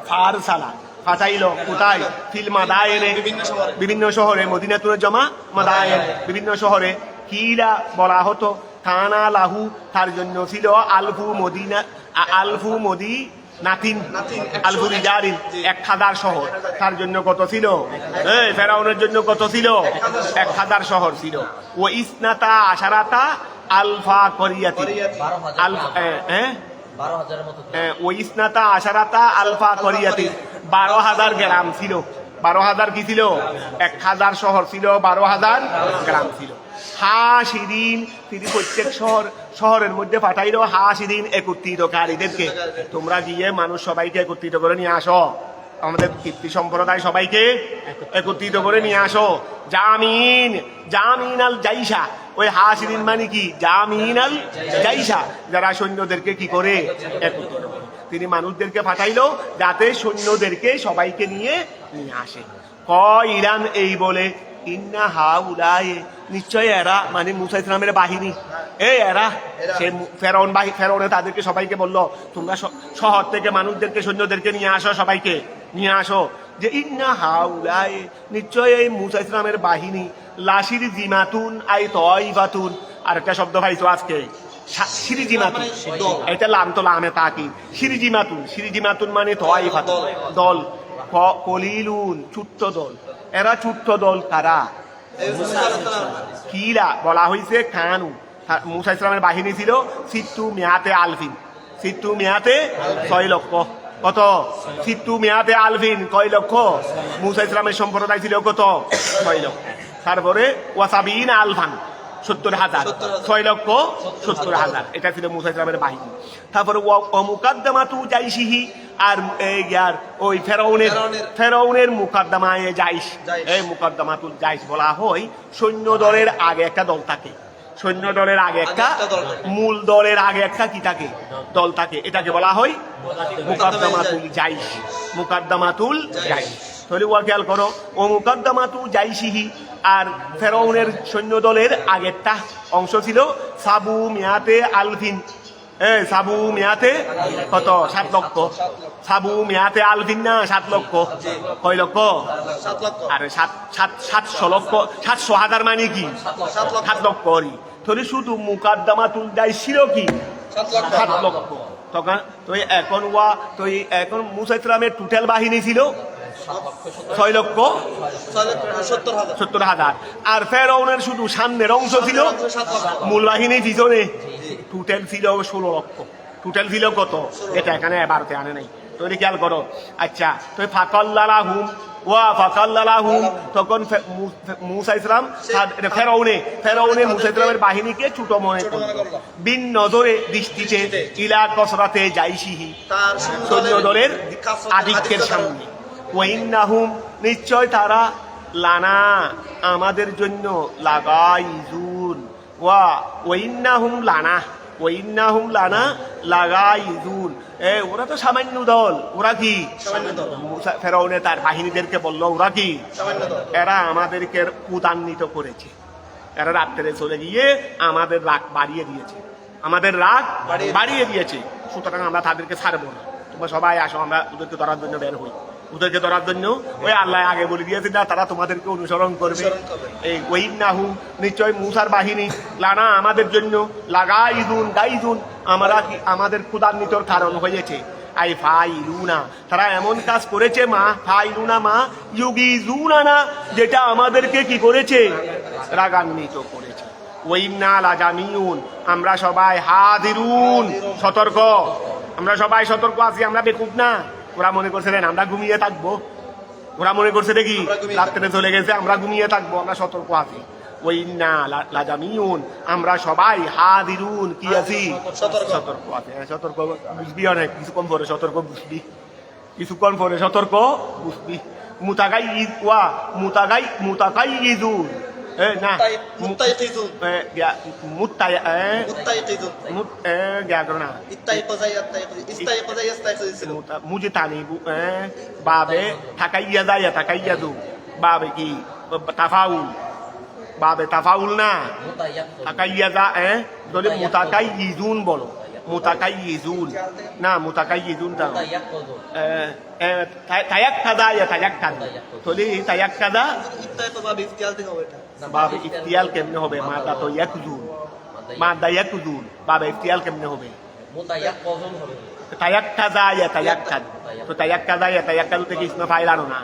ফারসালা পাঠাইলো। কোথায়? ফিল মাদায়েনে, বিভিন্ন শহরে। মদিনাতুল জমা মাদায়েন, বিভিন্ন শহরে। কিলা বলা হতো, কানা লাহু, তার জন্য ছিল আলফু মদিনা, আলফু মদি নাতিন, আলফু রিজালিন, 1000 শহর। তার জন্য কত ছিল? ফেরাউনের জন্য কত ছিল? 1000 শহর ছিল। ও ইসনাতা আশারাতা আলফা করিয়াতি, আলফা, ওই ইসনাতা আশারাতা আলফা করিয়াতি, 12,000 গ্রাম ছিল। 12,000 কি ছিল? 1000 শহর ছিল, 12,000 গ্রাম ছিল। হাসিরিন, তিনি প্রত্যেক শহরের মধ্যে পাঠাইলো হাসিরিন, একত্রিতকারীদেরকে। তোমরা গিয়ে মানুষ সবাইকে একত্রিত করে নিয়ে আসো, আমাদের কীর্তি সম্প্রদায় সবাইকে একত্রিত করে নিয়ে আসো। জামিন আল জাইসা, ওই হাসিরিন মানে কি? জামিন আল জাইসা, যারা সৈন্যদেরকে কি করে? একত্রিত করে। তিনি মানুষদেরকে পাঠাইলো যাতে সৈন্যদেরকে সবাইকে নিয়ে আসে। ইরান এই বলে, ইন্না হাউলায়ে, নিশ্চয় এরা, মানে মুসা ইসলামের বাহিনী, এরা। সে ফেরাউনে তাদেরকে সবাইকে বললো, তোমরা শহর থেকে মানুষদেরকে সৈন্যদেরকে নিয়ে আসো, সবাইকে নিয়ে আসো। যে ইন্না হাউলায়ে, নিশ্চয় এই মুসা ইসলামের বাহিনী। লাশির জিমাতুন আই তয়বাতুন, আর একটা শব্দ পাইছো আজকে, সিরিজিমাতুন, এটা লাম তো লামে তাকি। সিরিজিমাতুন মানে তয়বাতুন, দল। কলিলুন, ছোট্ট দল। এরা ছোট্ট দল। কারা? কিরা বলা হয়েছে খানু, মুসা ইসলামের বাহিনী ছিল সিত্তু মিয়াতে আলফিন, সিত্তু মিয়াতে 6 লক্ষ। কত? সিত্তু মিয়াতে আলফিন, কয় লক্ষ? মুসা ইসলামের সম্প্রদায় ছিল কত? 6 লক্ষ। তারপরে ওয়াসাবিন আলফান, 70,000, 6 লক্ষ 70,000, এটা ছিল মুসা ইসলামের বাহিনী। তারপরে মুকাদ্দামাতু জাইশিহি, আর ওই ফেরাউনের মুকাদ্দামায়ে জাইশ, এই মুকাদ্দামাতুল জাইশ বলা হয় সৈন্য দলের আগে একটা দল থাকে, সৈন্য দলের আগে একটা, মূল দলের আগে একটা কি থাকে? দল থাকে। এটাকে বলা হয় মুকাদ্দামাতুল জাইশ, মুকাদ্দামাতুল জাইশ। তাহলে ওয়া খেয়াল করো, ও মুকাদ্দামাতু জাইশিহি, আর ফেরাউনের সৈন্য দলের আগেরটা অংশ ছিল সাবু মিয়াতে আলফিন, সাবু মিয়াতে কত 7 লক্ষ, সাবু মিয়াতে আলফিন না 7 লক্ষ, কয় লক্ষ? 7 লক্ষ। আরে 700 লক্ষ, 700,000 মানে কি? 7 লক্ষ রি তাহলে শুধু মুকাদ্দামাতুল জাইশ ছিল কি 7 লক্ষ। তখন তুই এখন তুই এখন মুসা ইসলামের টোটাল বাহিনী ছিল 6 লক্ষ 70,000, আর ফেরাউনের শুধু সামনের অংশ ছিল, মূল বাহিনী পিছনে টোটাল ছিল 16 লক্ষ। টোটাল ছিল কত? এটা এখানে ভারতে আনে নাই, তুই খেয়াল করো। আচ্ছা তুই ফাকাল্লালাহুম তখন মুসা ইসলাম ফেরাউনে মুসা ইসলামের বাহিনীকে ছোট মনে করল, বিন নজরে দৃষ্টিতে ইলা কসরাতে জাইশিহি, সৈন্য দলের আধিক্যের সামনে। ওয়াইন্নাহুম নিশ্চয় তারা লানা আমাদের জন্য লাগাইজুন, ওয়াইন্নাহুম লানা লাগাইজুন। ওরা তো সামান্য দল, ওরা কি? ফেরাউনে তার বাহিনীদেরকে বলল ওরা কি? এরা আমাদেরকে কুদান্বিত করেছে, এরা রাত্রে চলে গিয়ে আমাদের রাগ বাড়িয়ে দিয়েছে, সুতরাং আমরা তাদেরকে ছাড়বো না। তোমরা সবাই আসো, আমরা ওদেরকে ধরার জন্য বের হই। ওদেরকে ধরার জন্য ওই আল্লাহ আগে বলে দিয়েছে না, তারা তোমাদেরকে অনুসরণ করবে। এই ওয়াইন্নাহু নিশ্চয় মুসার বাহিনী লানা আমাদের জন্য গাইজুন আমরা আমাদের ক্ষুধান্বিতর কারণ হয়েছে। আই ফাইলুনা তারা এমন কাজ করেছে, মা ইউগিজুনা যেটা আমাদেরকে কি করেছে? রাগান্বিত করেছে। ওয়াইন্না লাজামিউন আমরা সবাই হাজিরুন সতর্ক, আমরা সবাই সতর্ক আছি, আমরা বেকুব না। ওরা মনে করছে আমরা ঘুমিয়ে থাকবো, ওরা মনে করছে দেখি রাত্রে চলে গেছে আমরা ঘুমিয়ে থাকবো, আমরা সতর্ক আছি। ওয়াইন্না লাজামিউন আমরা সবাই হাজিরুন কি আছি? সতর্ক আছি। সতর্ক বুঝবি, অনেক কিছুক্ষণ পরে সতর্ক বুঝবি, মুতাগাইয়িজুন না মুজিতানিবু বাবে তাকাইয়াদু বাবে কি তাফাউল না তাকাইয়াদা বলে মুতাকাইয়িজুন বলো, মুতাকাইয়িজুন না মুতাকাইয়িজুন তা তায়াক্কাদা তাহলে তায়াক্কাদা বাবে ইফতিয়াল কেমনে হবে? মাদা তো ইয়াকজুন, বাবে ইফতিয়াল কেমনে হবে? তায়াক্কাদা তো তায়াক্কাদু থেকে ইসমে ফাইল আনো না,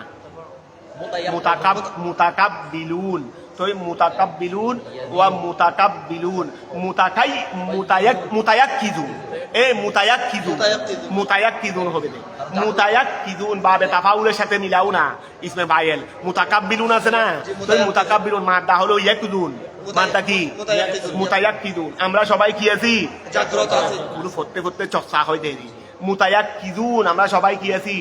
মুতাকাব্বিলুন তো মুতাকাব্বিলুন ওয়া মুতাকাব্বিলুন মুতায়াক্কিজুন হবে না, মুতায়াক্কিজুন বাবে তাফাউলের সাথে মিলাও না ইসমে ফাইল। মুতাকাব্বিলুন আছে না, তো মুতাকাব্বিলুন মাদা হলো ইয়াকজুন, মাদা কি? মুতায়াক্কিজুন আমরা সবাই কি আছি? জাগ্রত আছি। পুরো ফটতে চর্চা হয় দেরি। মুতায়াক্কিজুন আমরা সবাই কি আছি?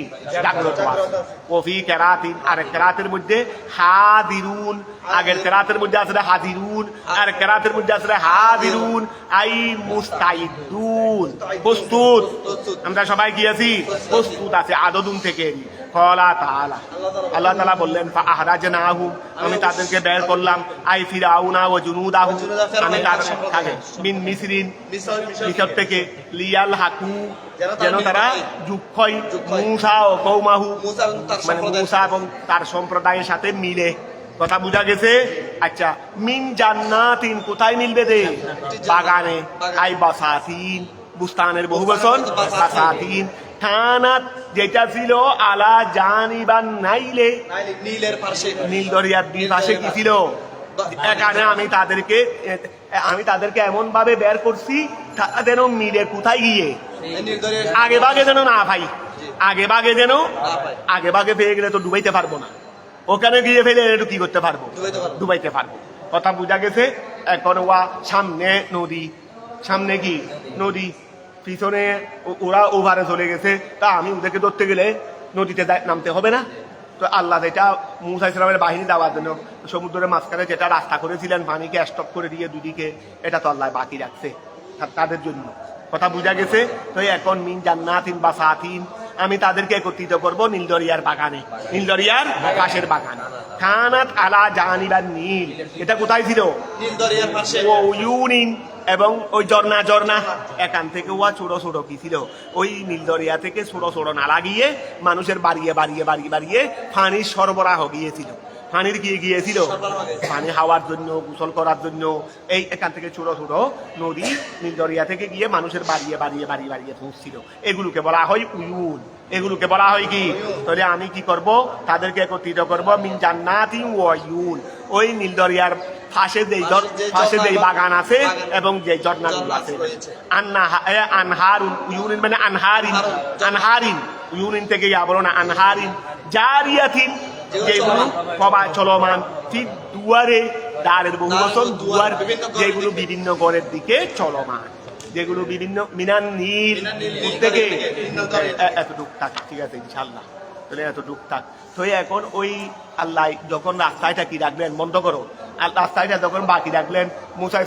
জাগ্রত আছি। ওফি কেরাতিন আর কেরাতের মধ্যে হাদিরুন, আগের কেরাতের মধ্যে আছে হাদিরুন আর কেরাতের মধ্যে আছে হাদিরুন, আই মুস্তাইদুন প্রস্তুত, আমরা সবাই কি আছি? প্রস্তুত আছে। আদদুন থেকে আল্লাহ তাআলা বললেন ফাআহরাজনাহুম আমি তাদেরকে বের করলাম, আই ফিরাউনা ওয়া জুনুদাহু আমি তাদের মিন মিসরিন মিসর থেকে, লিয়াল হাকু যেন তারা যুক্ষয় মূসা ও কওমাহু মানে মূসা এবং তার সম্প্রদায়ের সাথে মিলে। কথা বুঝা গেছে? আচ্ছা মিন জান্নাতিন কোথায় মিলবে দে? বাগানে। আই বাসাতিন বুস্তানের বহুবচন, বাসাতিন থানাত যেটা ছিল আলা জানিবান নাইলে নীলের পাশে, নীল দরিয়ার দুই পাশে কি ছিল? এখানে আমি তাদেরকে এমন ভাবে বের করছি তারা যেন মিলে কোথায় গিয়ে আগে ভাগে যেন না ভাই, আগে ভাগে পেয়ে গেলে তো ডুবাইতে পারবো না, ওখানে গিয়ে ফেলে একটু কি করতে পারবো? ডুবাইতে পারবো। কথা বুঝা গেছে? এখন সামনে নদী, সামনে কি নদী, পিছনে ওরা ওভারে চলে গেছে, তা আমি ওদেরকে ধরতে গেলে নদীতে নামতে হবে না? তো আল্লাহ যেটা মুসা ইসলামের বাহিনী দেওয়ার জন্য সমুদ্রের মাঝখানে যেটা রাস্তা করেছিলেন পানিকে স্টপ করে দিয়ে দুদিকে, এটা তো আল্লাহ বাকি রাখছে তাদের জন্য। কথা বুঝা গেছে? তো এখন মিন জান্নাতিন বাসাতিন আমি তাদেরকে একত্রিত করব নীলদরিয়ার বাগানে, নীলদরিয়ার পাশের বাগান। খানাত আলা জানিবার নীল, এটা কোথায় ছিল? নীল দরিয়ার পাশে। ও ইউনিন, এবং ওই ঝর্ণা ঝর্ণা এখান থেকে ওয়া ছোট ছোট কি ছিল, ওই নীলদরিয়া থেকে ছোট ছোট নালা গিয়ে মানুষের বাড়িয়ে বাড়িয়ে বাড়িয়ে বাড়িয়ে পানির সরবরাহ গিয়েছিল। পানির গিয়ে গিয়েছিল পানি খাওয়ার জন্য, গোসল করার জন্য। এই এখান থেকে ছোট ছোট নদী নীলদরিয়া থেকে গিয়ে মানুষের বাড়িয়ে বাড়িয়ে বাড়িয়ে বাড়িয়ে পৌঁছছিল। এগুলোকে বলা হয় উয়ুন, এগুলোকে বলা হয় কি? তাহলে আমি কি করব? তাদেরকে একত্রিত করব মিন জান্নাতিন ওয়া উয়ুন, ওই নীলদরিয়ার পাশে যেই বাগান আছে এবং যে ঝর্ণাগুলো আছে। আনহারুন, উয়ুনিন মানে আনহারিন, আনহারিন উয়ুনিন থেকে বলো না, আনহারিন জারিয়াতিন, যেগুলো সবাই চলমান, ঠিক দুয়ারে, দ্বারের বহু বছর দুয়ার, যেগুলো বিভিন্ন ঘরের দিকে চলমান, যেগুলো বিভিন্ন মিনান নীল থেকে এতটুক থাক। ঠিক আছে ইনশাল্লাহ, তাহলে এতটুক থাক। তো এখন ওই আল্লাহ যখন রাস্তাটা কি রাখলেন, বন্ধ করো, আর রাস্তাটা যখন বাকি রাখলেন, মুসা